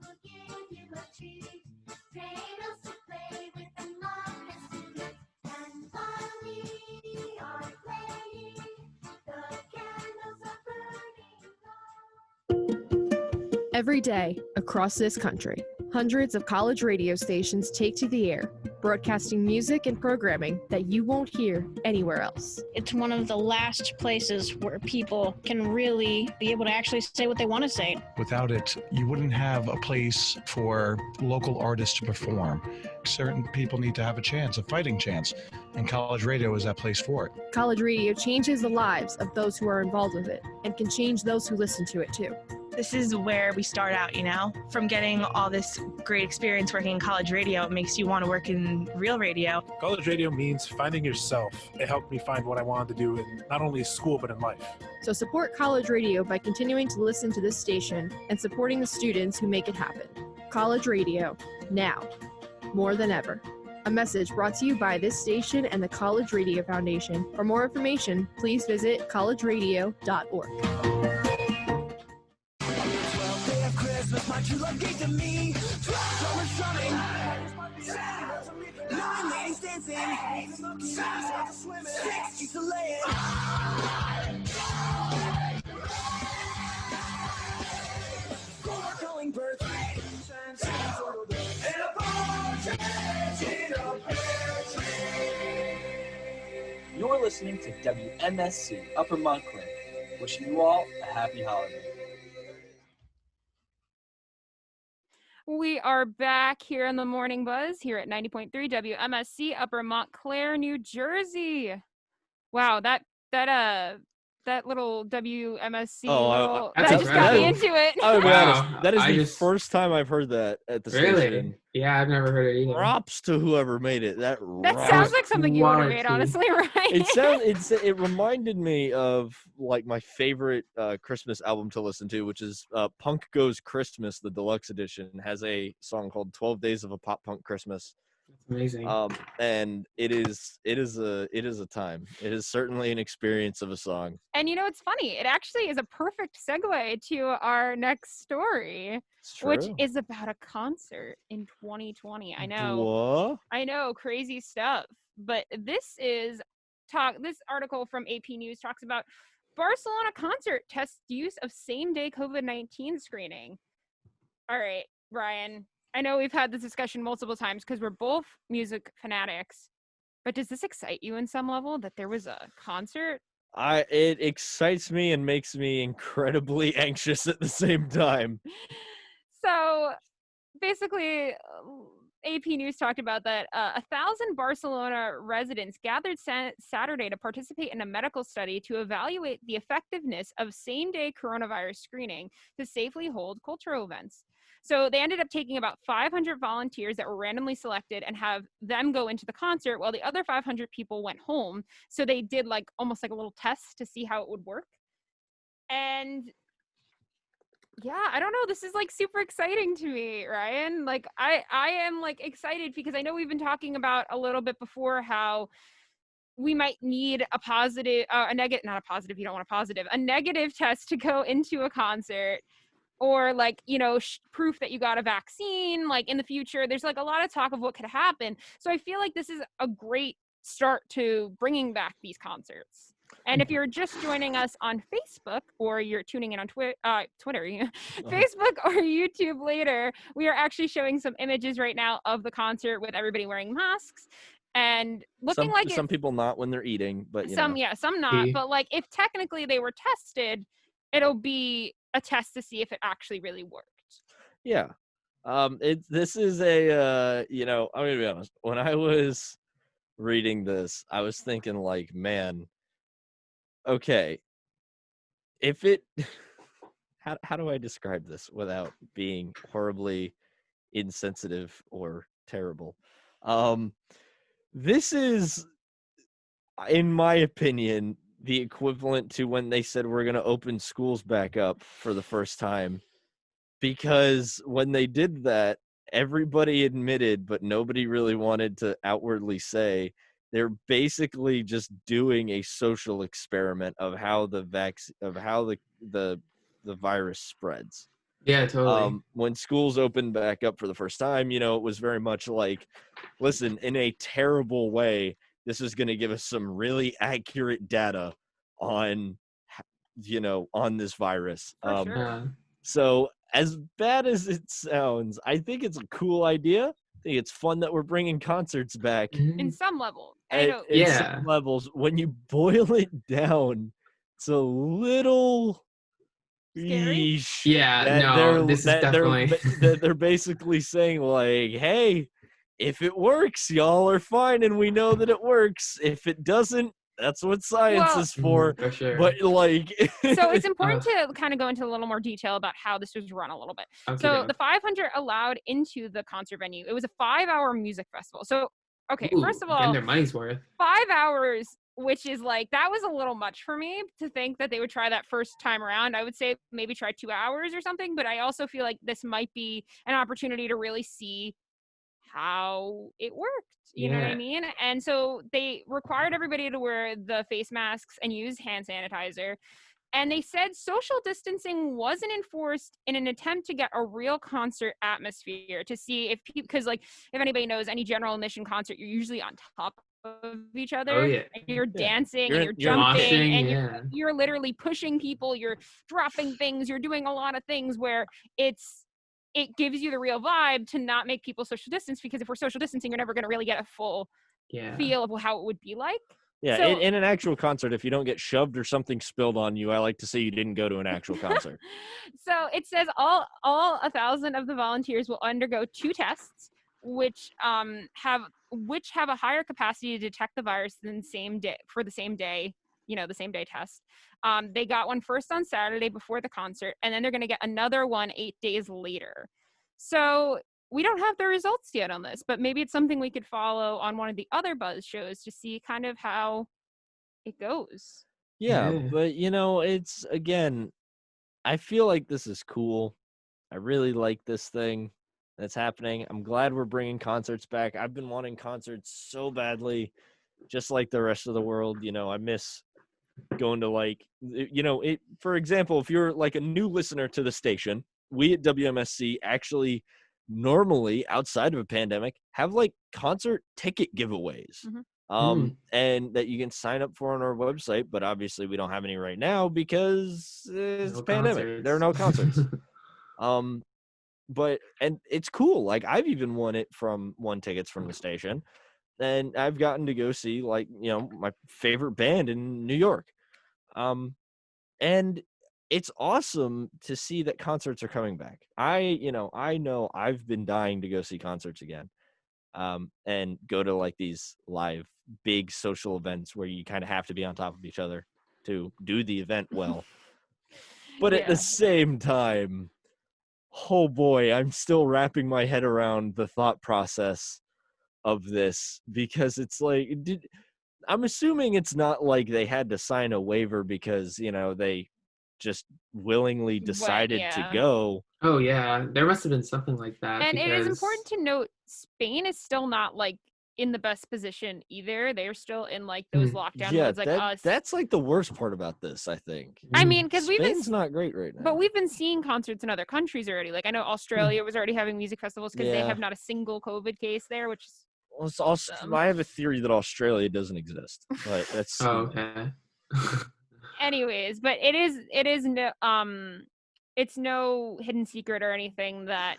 Every day, across this country, hundreds of college radio stations take to the air, broadcasting music and programming that you won't hear anywhere else. It's one of the last places where people can really be able to actually say what they want to say. Without it, you wouldn't have a place for local artists to perform. Certain people need to have a chance, a fighting chance, and college radio is that place for it. College radio changes the lives of those who are involved with it and can change those who listen to it too. This is where we start out, from getting all this great experience working in college radio. It makes you want to work in real radio. College radio means finding yourself. It helped me find what I wanted to do in not only school, but in life. So support college radio by continuing to listen to this station and supporting the students who make it happen. College radio, now, more than ever. A message brought to you by this station and the College Radio Foundation. For more information, please visit collegeradio.org. My true love gave to me 12 drummers strumming, 9 ladies dancing, 6 swimming, 6 geese laying. 4 calling birds, and a partridge in a pear tree. You're listening to WMSC Upper Montclair, wishing you all a happy holiday. We are back here in the Morning Buzz here at 90.3 WMSC Upper Montclair, New Jersey. Wow, that little WMSC that just got me into it. I'll be honest, that is the just- first time I've heard that at the Really? station. Yeah, I've never heard it either. Props to whoever made it. That sounds like something you would have made, Quality. honestly, right? It reminded me of like my favorite Christmas album to listen to, which is Punk Goes Christmas, the deluxe edition. Has a song called 12 Days of a Pop Punk Christmas. That's amazing. And it is a time. It is certainly an experience of a song. And it's funny. It actually is a perfect segue to our next story, which true. is about a concert in 2020. I know. What? I know, crazy stuff. But this article from AP News talks about Barcelona concert tests use of same-day COVID-19 screening. All right, Ryan. I know we've had this discussion multiple times because we're both music fanatics, But does this excite you in some level that there was a concert? It excites me and makes me incredibly anxious at the same time. So basically, AP News talked about that 1,000 Barcelona residents gathered Saturday to participate in a medical study to evaluate the effectiveness of same-day coronavirus screening to safely hold cultural events. So they ended up taking about 500 volunteers that were randomly selected and have them go into the concert while the other 500 people went home. So they did like almost like a little test to see how it would work. And yeah, I don't know. This is like super exciting to me, Ryan. Like I am like excited because I know we've been talking about a little bit before how we might need a positive, a negative, not a positive, you don't want a positive, a negative test to go into a concert, or like, you know, proof that you got a vaccine, like in the future. There's like a lot of talk of what could happen. So I feel like this is a great start to bringing back these concerts. And if you're just joining us on Facebook, or you're tuning in on Twitter, Facebook or YouTube later, we are actually showing some images right now of the concert with everybody wearing masks and looking like some people not when they're eating, but some not. But like if technically they were tested, it'll be a test to see if it actually really worked. Yeah. This is a I'm gonna be honest. When I was reading this, I was thinking like, man, okay, if it how do I describe this without being horribly insensitive or terrible? This is, in my opinion, the equivalent to when they said we're going to open schools back up for the first time, because when they did that, everybody admitted, but nobody really wanted to outwardly say, they're basically just doing a social experiment of how the virus spreads. Yeah, totally. When schools opened back up for the first time, it was very much like, listen, in a terrible way, this is going to give us some really accurate data on, on this virus. For sure. So as bad as it sounds, I think it's a cool idea. I think it's fun that we're bringing concerts back. In some level. Some levels. When you boil it down, it's a little scary. This is definitely. They're basically saying like, hey, if it works, y'all are fine, and we know that it works. If it doesn't, that's what science is for. For sure. But like, so it's important to kind of go into a little more detail about how this was run a little bit. So the 500 allowed into the concert venue. It was a 5-hour music festival. So okay, first of all, getting their money's worth. 5 hours, which is like, that was a little much for me to think that they would try that first time around. I would say maybe try 2 hours or something, but I also feel like this might be an opportunity to really see how it worked. You know what I mean? And so they required everybody to wear the face masks and use hand sanitizer. And they said social distancing wasn't enforced in an attempt to get a real concert atmosphere, to see if people, because like if anybody knows any general admission concert, you're usually on top of each other. Oh, yeah. And you're dancing and you're jumping moshing, and you're literally pushing people, you're dropping things, you're doing a lot of things where it gives you the real vibe to not make people social distance, because if we're social distancing, you're never going to really get a full feel of how it would be like. Yeah, So, in an actual concert, if you don't get shoved or something spilled on you, I like to say you didn't go to an actual concert. So it says all 1,000 of the volunteers will undergo 2 tests, which have a higher capacity to detect the virus than the same day test. They got one first on Saturday before the concert, and then they're going to get another one 8 days later. So we don't have the results yet on this, but maybe it's something we could follow on one of the other Buzz shows to see kind of how it goes. Yeah, but it's, again, I feel like this is cool. I really like this thing that's happening. I'm glad we're bringing concerts back. I've been wanting concerts so badly, just like the rest of the world. I miss going to for example, if you're like a new listener to the station, we at WMSC actually normally, outside of a pandemic, have like concert ticket giveaways. And that you can sign up for on our website, but obviously we don't have any right now because it's a pandemic. Concerts. There are no concerts. But it's cool. Like I've even won tickets from the station. and I've gotten to go see, like, my favorite band in New York. And it's awesome to see that concerts are coming back. I know I've been dying to go see concerts again. And go to like these live big social events where you kind of have to be on top of each other to do the event well. But at the same time, oh boy, I'm still wrapping my head around the thought process of this, because it's like, I'm assuming it's not like they had to sign a waiver because, they just willingly decided to go. Oh yeah, there must have been something like that. And because... it is important to note, Spain is still not like in the best position either. They're still in like those lockdown modes like us. That's like the worst part about this, I think. I mean, because Spain's not great right now. But we've been seeing concerts in other countries already. Like I know Australia was already having music festivals because they have not a single COVID case there, which is. Well, it's also, I have a theory that Australia doesn't exist, but that's. Oh, okay. Anyways, but it is no it's no hidden secret or anything that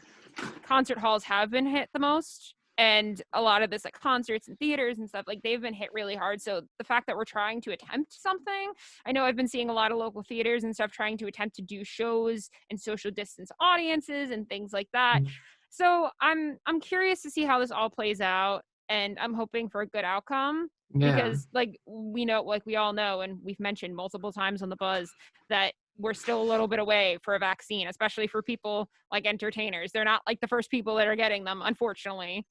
concert halls have been hit the most, and a lot of this like concerts and theaters and stuff, like they've been hit really hard. So the fact that we're trying to attempt something, I know I've been seeing a lot of local theaters and stuff trying to attempt to do shows and social distance audiences and things like that. So I'm curious to see how this all plays out, and I'm hoping for a good outcome. Because like we know, like we all know, and we've mentioned multiple times on the Buzz, that we're still a little bit away for a vaccine, especially for people like entertainers. They're not like the first people that are getting them, unfortunately.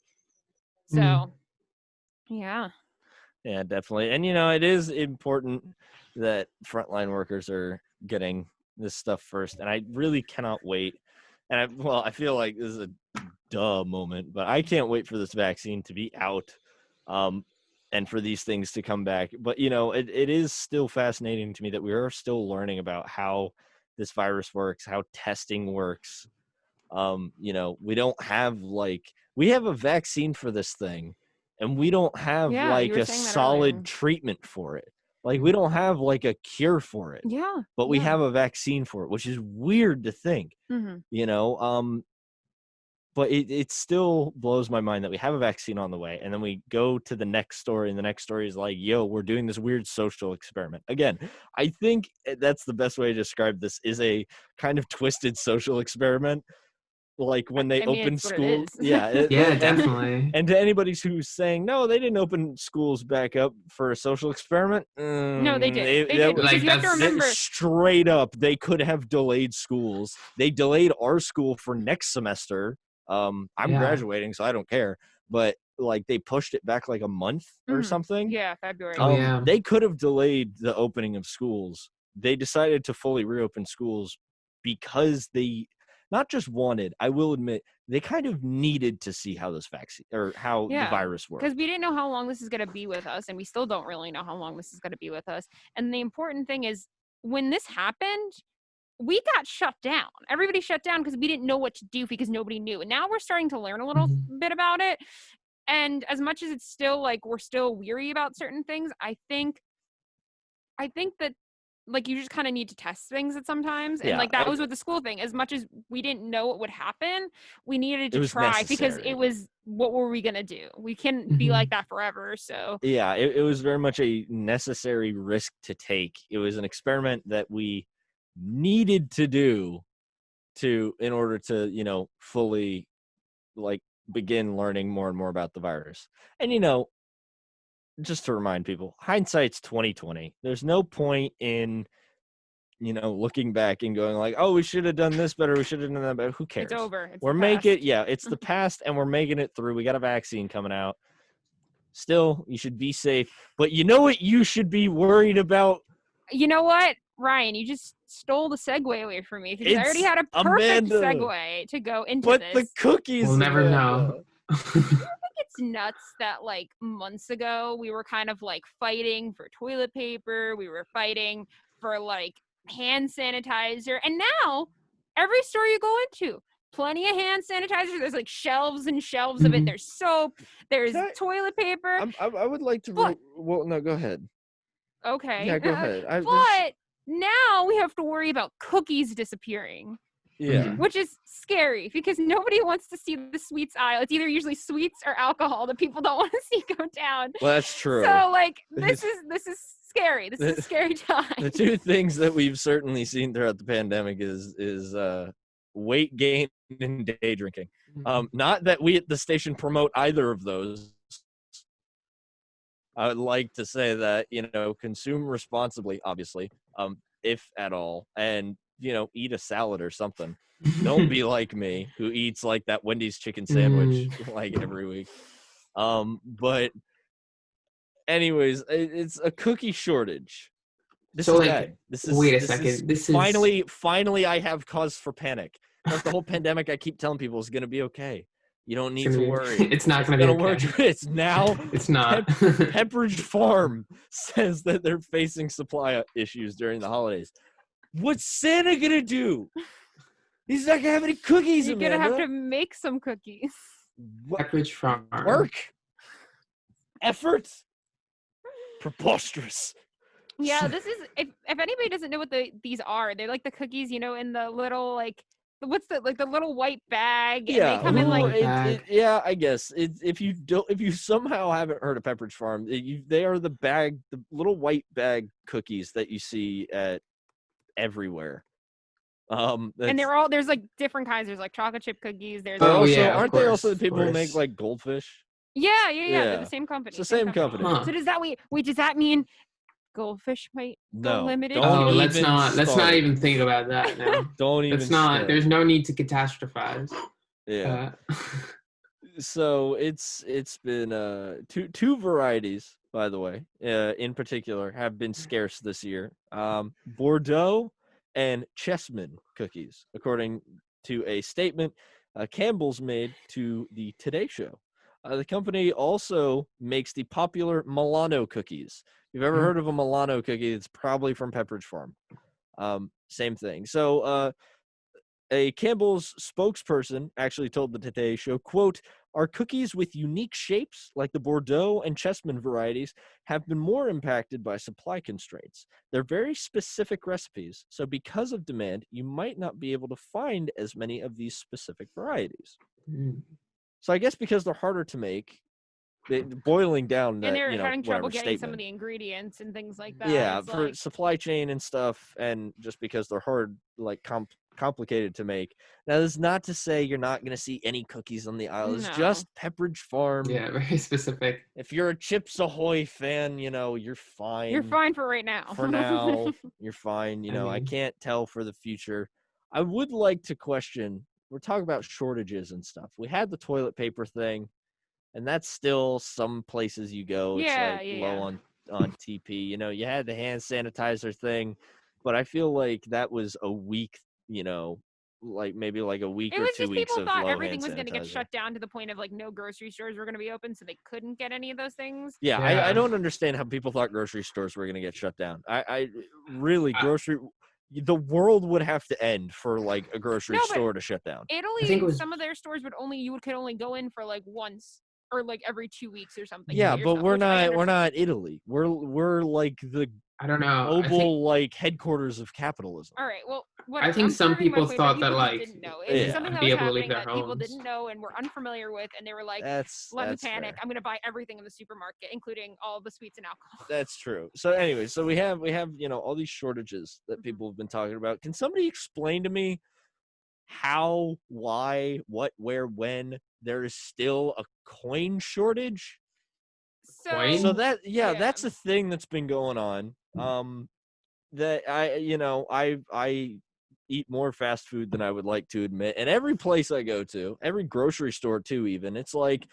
So yeah, definitely. And it is important that frontline workers are getting this stuff first, and I really cannot wait. And I feel like this is a duh moment, but I can't wait for this vaccine to be out. And for these things to come back. But, it is still fascinating to me that we are still learning about how this virus works, how testing works. We don't have we have a vaccine for this thing, and we don't have a solid treatment for it. Like we don't have like a cure for it. Yeah. But we have a vaccine for it, which is weird to think, but it still blows my mind that we have a vaccine on the way, and then we go to the next story, and the next story is like, yo, we're doing this weird social experiment. Again, I think that's the best way to describe this, is a kind of twisted social experiment. Like when they open schools. Yeah, definitely. And to anybody who's saying, no, they didn't open schools back up for a social experiment. No, they did. They did. Like, you have to remember. Straight up, they could have delayed schools. They delayed our school for next semester. I'm graduating, so I don't care. But like they pushed it back like a month or something. Yeah, February. They could have delayed the opening of schools. They decided to fully reopen schools because they not just wanted, I will admit, they kind of needed to see how this vaccine or how the virus works. Because we didn't know how long this is going to be with us, and we still don't really know how long this is going to be with us. And the important thing is, when this happened, we got shut down. Everybody shut down because we didn't know what to do because nobody knew. And now we're starting to learn a little bit about it. And as much as it's still like we're still weary about certain things, I think that like you just kind of need to test things at sometimes. And like that was with the school thing. As much as we didn't know what would happen, we needed to try because it was, what were we going to do? We can't be like that forever. So yeah, it was very much a necessary risk to take. It was an experiment that we needed to do in order to, fully like begin learning more and more about the virus. And, just to remind people, hindsight's 2020. There's no point in, looking back and going like, oh, we should have done this better. We should have done that better. Who cares? It's over. We're making it's the past, and we're making it through. We got a vaccine coming out. Still, you should be safe. But you know what you should be worried about? You know what, Ryan? You just stole the segue away from me because I already had a perfect segue to go into this. But the cookies. We'll never know. I think it's nuts that like months ago we were kind of like fighting for toilet paper. We were fighting for like hand sanitizer. And now every store you go into, plenty of hand sanitizer. There's like shelves and shelves of it. There's soap. There's toilet paper. I would like to. Well, no, go ahead. Okay. Yeah, go ahead. But now we have to worry about cookies disappearing. Yeah. which is scary because nobody wants to see the sweets aisle. It's either usually sweets or alcohol that people don't want to see go down. Well, that's true. So like this is scary. This is a scary time. The two things that we've certainly seen throughout the pandemic is weight gain and day drinking. Not that we at the station promote either of those. I would like to say that, consume responsibly, obviously, if at all, and, eat a salad or something. Don't be like me, who eats like that Wendy's chicken sandwich like every week. But anyways, it's a cookie shortage. This is bad. Wait a second. This is finally I have cause for panic. That's the whole pandemic. I keep telling people it's going to be okay. You don't need to worry. It's not going to be okay. Work. It's now. It's not. Pepperidge Farm says that they're facing supply issues during the holidays. What's Santa going to do? He's not going to have any cookies, You're going to have to make some cookies. Pepperidge Farm. Work. Effort. Preposterous. Yeah, this is if anybody doesn't know what these are, they're like the cookies, in the little like what's the little white bag, and they come in like I guess if you somehow haven't heard of Pepperidge Farm, they are the little white bag cookies that you see at everywhere. And there's like different kinds. There's like chocolate chip cookies. There's aren't they also the people who make like goldfish? Yeah. They're the same company. It's the same company. Huh. So does that does that mean goldfish might go limited? Let's not even think about that now. Don't even. It's not. There's no need to catastrophize. Yeah. So it's been two varieties, by the way, in particular, have been scarce this year. Bordeaux and Chessman cookies, according to a statement Campbell's made to the Today Show. The company also makes the popular Milano cookies. If you've ever heard of a Milano cookie, it's probably from Pepperidge Farm. Same thing. So a Campbell's spokesperson actually told the Today Show, quote, "Our cookies with unique shapes, like the Bordeaux and Chessman varieties, have been more impacted by supply constraints. They're very specific recipes, so because of demand, you might not be able to find as many of these specific varieties." So I guess because they're harder to make, boiling down that, and they're having trouble getting getting some of the ingredients and things like that. Yeah, it's for supply chain and stuff, and just because they're hard, like complicated to make. Now, that's not to say you're not going to see any cookies on the aisle. It's just Pepperidge Farm. Yeah, very specific. If you're a Chips Ahoy fan, you're fine. You're fine for right now. For now, you're fine. I can't tell for the future. I would like to question, we're talking about shortages and stuff. We had the toilet paper thing, and that's still some places you go. It's low on TP. You had the hand sanitizer thing, but I feel like that was a week, like maybe like a week or 2 weeks people of thought low everything hand was going to get sanitizer. shut down to the point of like no grocery stores were going to be open, so they couldn't get any of those things. Yeah, I don't understand how people thought grocery stores were going to get shut down. I really the world would have to end for like a grocery store to shut down. Italy, some of their stores you could only go in for like once or like every 2 weeks or something. Yeah, but we're not Italy. We're like the global like headquarters of capitalism. All right, well, I think some people thought that like didn't know. It's something that be was able to leave happening their that people homes. didn't know and were unfamiliar with, and they were like, "Let me panic. I'm going to buy everything in the supermarket, including all the sweets and alcohol." That's true. So anyway, so we have all these shortages that people have been talking about. Can somebody explain to me how, why, what, where, when there is still a coin shortage? So that's a thing that's been going on. That I eat more fast food than I would like to admit, and every place I go to, every grocery store too, even, it's like,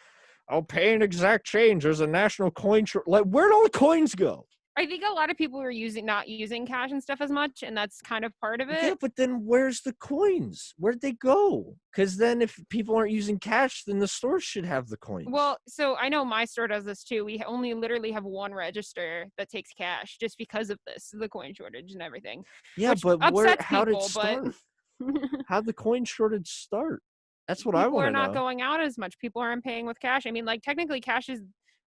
I'll pay an exact change. There's a national coin shortage. Like, where'd all the coins go? I think a lot of people were not using cash and stuff as much, and that's kind of part of it. Yeah, but then where's the coins? Where'd they go? Because then if people aren't using cash, then the stores should have the coins. Well, so I know my store does this too. We only literally have one register that takes cash just because of the coin shortage and everything. Yeah, but how did it start? But How'd the coin shortage start? That's what I want to know. People are not going out as much. People aren't paying with cash. I mean, like, technically cash is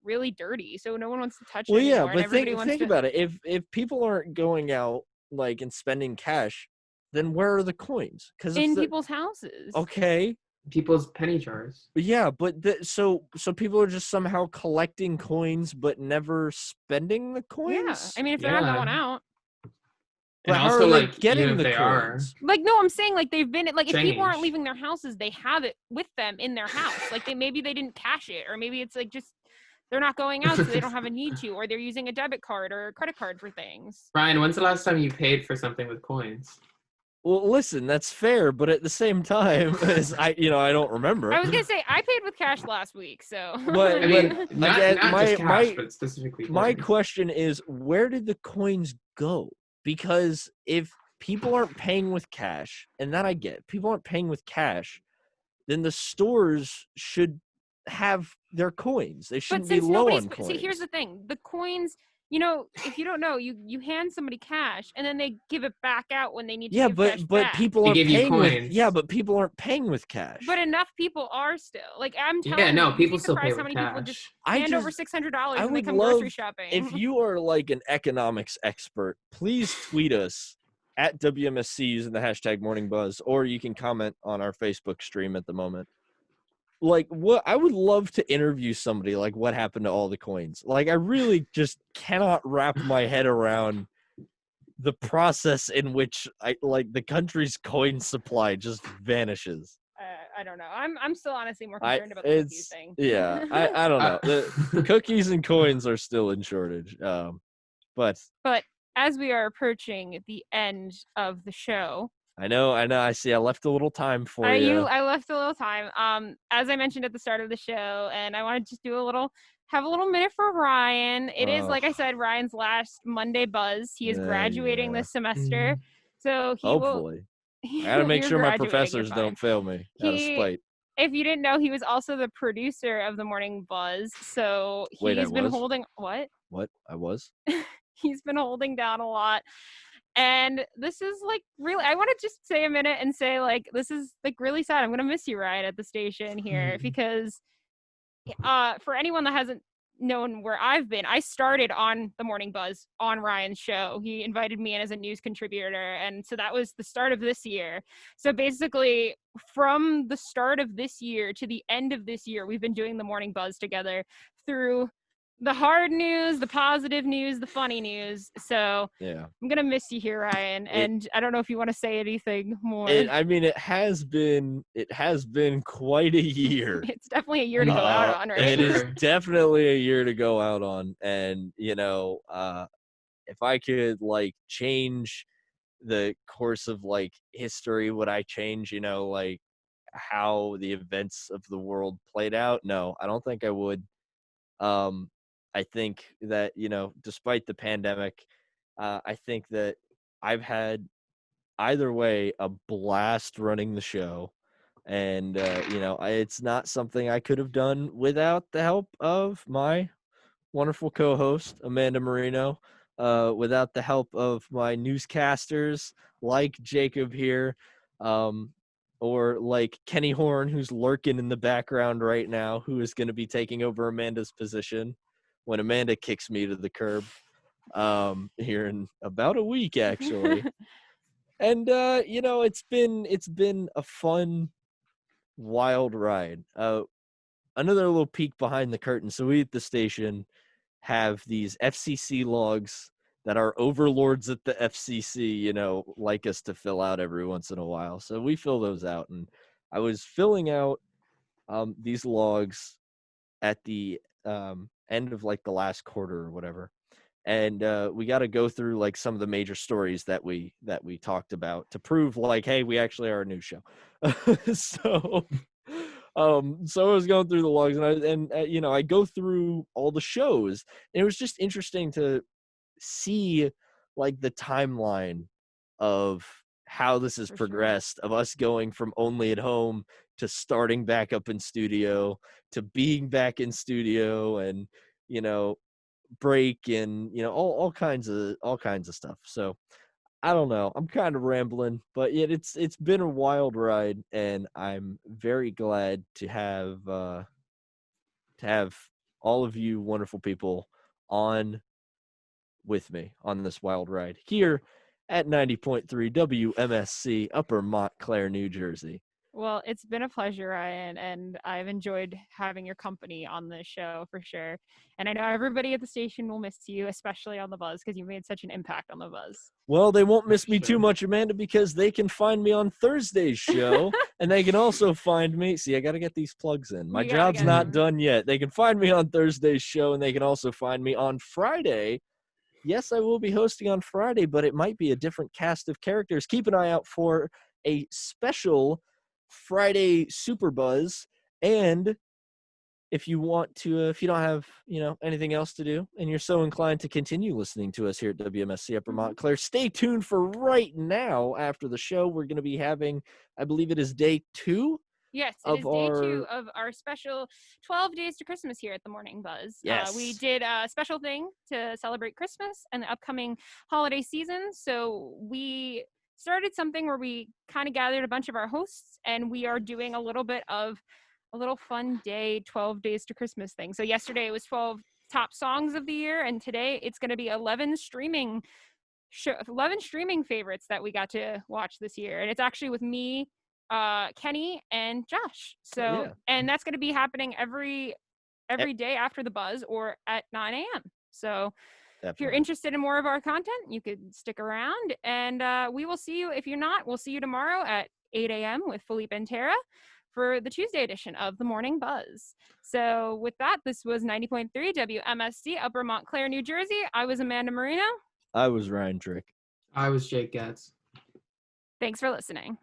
really dirty, so no one wants to touch it anymore. Well, yeah, but think about it. If people aren't going out like and spending cash, then where are the coins? Because in people's houses. Okay. People's penny jars. Yeah, but so people are just somehow collecting coins but never spending the coins? Yeah. I mean, if they're not going out. But And how also, are they like, getting even if the they are, coins? Like, no, I'm saying, like, they've been, like, if people aren't Change. leaving their houses, they have it with them in their house. Like, maybe they didn't cash it, or maybe it's, like, just they're not going out, so they don't have a need to, or they're using a debit card or a credit card for things. Ryan, when's the last time you paid for something with coins? Well, listen, that's fair, but at the same time, as I don't remember. I was gonna say I paid with cash last week, so. But I mean, not again, just cash, but specifically my coins. question is, where did the coins go? Because if people aren't paying with cash, and that I get, people aren't paying with cash, then the stores should have their coins. They shouldn't be low on coins. See, here's the thing: the coins. You know, if you don't know, you hand somebody cash and then they give it back out when they need to give cash back. People aren't paying with but people aren't paying with cash. But enough people are still. Like, I'm telling Yeah, no, you, people you'd be still surprised pay how with many people cash. just I hand over just- $600 I when they would come love grocery shopping. if you are like an economics expert, please tweet us at WMSC using the hashtag Morning Buzz, or you can comment on our Facebook stream at the moment. Like, what I would love to interview somebody like what happened to all the coins. Like, I really just cannot wrap my head around the process in which the country's coin supply just vanishes. I don't know. I'm still honestly more concerned about the cookies thing. Yeah, I don't know. The cookies and coins are still in shortage. But as we are approaching the end of the show, I know. I see. I left a little time for you. I left a little time. As I mentioned at the start of the show, and I want to just have a little minute for Ryan. It is, like I said, Ryan's last Monday buzz. He is graduating this semester, so he hopefully. will. I gotta make You're sure my graduating, professors you're fine. don't fail me out of spite. If you didn't know, he was also the producer of the Morning Buzz. So Wait, I he's been was? holding what? What? I was? He's been holding down a lot. And this is like really, I want to just say a minute and say, like, this is like really sad. I'm going to miss you, Ryan, at the station here because for anyone that hasn't known where I've been, I started on the Morning Buzz on Ryan's show. He invited me in as a news contributor. And so that was the start of this year. So basically from the start of this year to the end of this year, we've been doing the Morning Buzz together through the hard news, the positive news, the funny news. So yeah, I'm going to miss you here, Ryan. And I don't know if you want to say anything more. I mean, it has been quite a year. It's definitely a year to go out on, right? It is definitely a year to go out on. And, if I could like change the course of like history, would I change, like how the events of the world played out? No, I don't think I would. I think that, despite the pandemic, I think that I've had either way a blast running the show. And, it's not something I could have done without the help of my wonderful co-host, Amanda Marino, without the help of my newscasters like Jacob here, or like Kenny Horn, who's lurking in the background right now, who is going to be taking over Amanda's position when Amanda kicks me to the curb here in about a week, actually. And, it's been a fun, wild ride. Another little peek behind the curtain. So we at the station have these FCC logs that our overlords at the FCC, like us to fill out every once in a while. So we fill those out. And I was filling out these logs at the end of like the last quarter or whatever. And we got to go through like some of the major stories that we talked about to prove like, hey, we actually are a news show. So I was going through the logs and I go through all the shows, and it was just interesting to see like the timeline of how this has progressed, of us going from only at home to starting back up in studio to being back in studio, and break and all kinds of stuff. So I don't know, I'm kind of rambling, but yet it's been a wild ride, and I'm very glad to have all of you wonderful people on with me on this wild ride here at 90.3 WMSC, Upper Montclair, New Jersey. Well, it's been a pleasure, Ryan, and I've enjoyed having your company on this show for sure. And I know everybody at the station will miss you, especially on the Buzz, because you made such an impact on the Buzz. Well, they won't miss me too much, Amanda, because they can find me on Thursday's show, and they can also find me. See, I got to get these plugs in. My job's not done yet. They can find me on Thursday's show, and they can also find me on Friday. Yes, I will be hosting on Friday, but it might be a different cast of characters. Keep an eye out for a special Friday Super Buzz. And if you want to, if you don't have, anything else to do and you're so inclined to continue listening to us here at WMSC Upper Montclair, stay tuned for right now. After the show, we're going to be having, I believe it is day 2. Yes, it is day 2 of our special 12 Days to Christmas here at the Morning Buzz. Yes. We did a special thing to celebrate Christmas and the upcoming holiday season. So we started something where we kind of gathered a bunch of our hosts, and we are doing a little bit of a little fun day, 12 Days to Christmas thing. So yesterday it was 12 top songs of the year, and today it's going to be 11 streaming favorites that we got to watch this year. And it's actually with me, Kenny, and Josh. So, and that's going to be happening every day after the Buzz or at 9 a.m. So if you're interested in more of our content, you could stick around, and we will see you. If you're not, we'll see you tomorrow at 8 a.m. with Philippe and Tara for the Tuesday edition of the Morning Buzz. So with that, this was 90.3 WMSC, Upper Montclair, New Jersey. I was Amanda Marino. I was Ryan Trick. I was Jake Getz. Thanks for listening.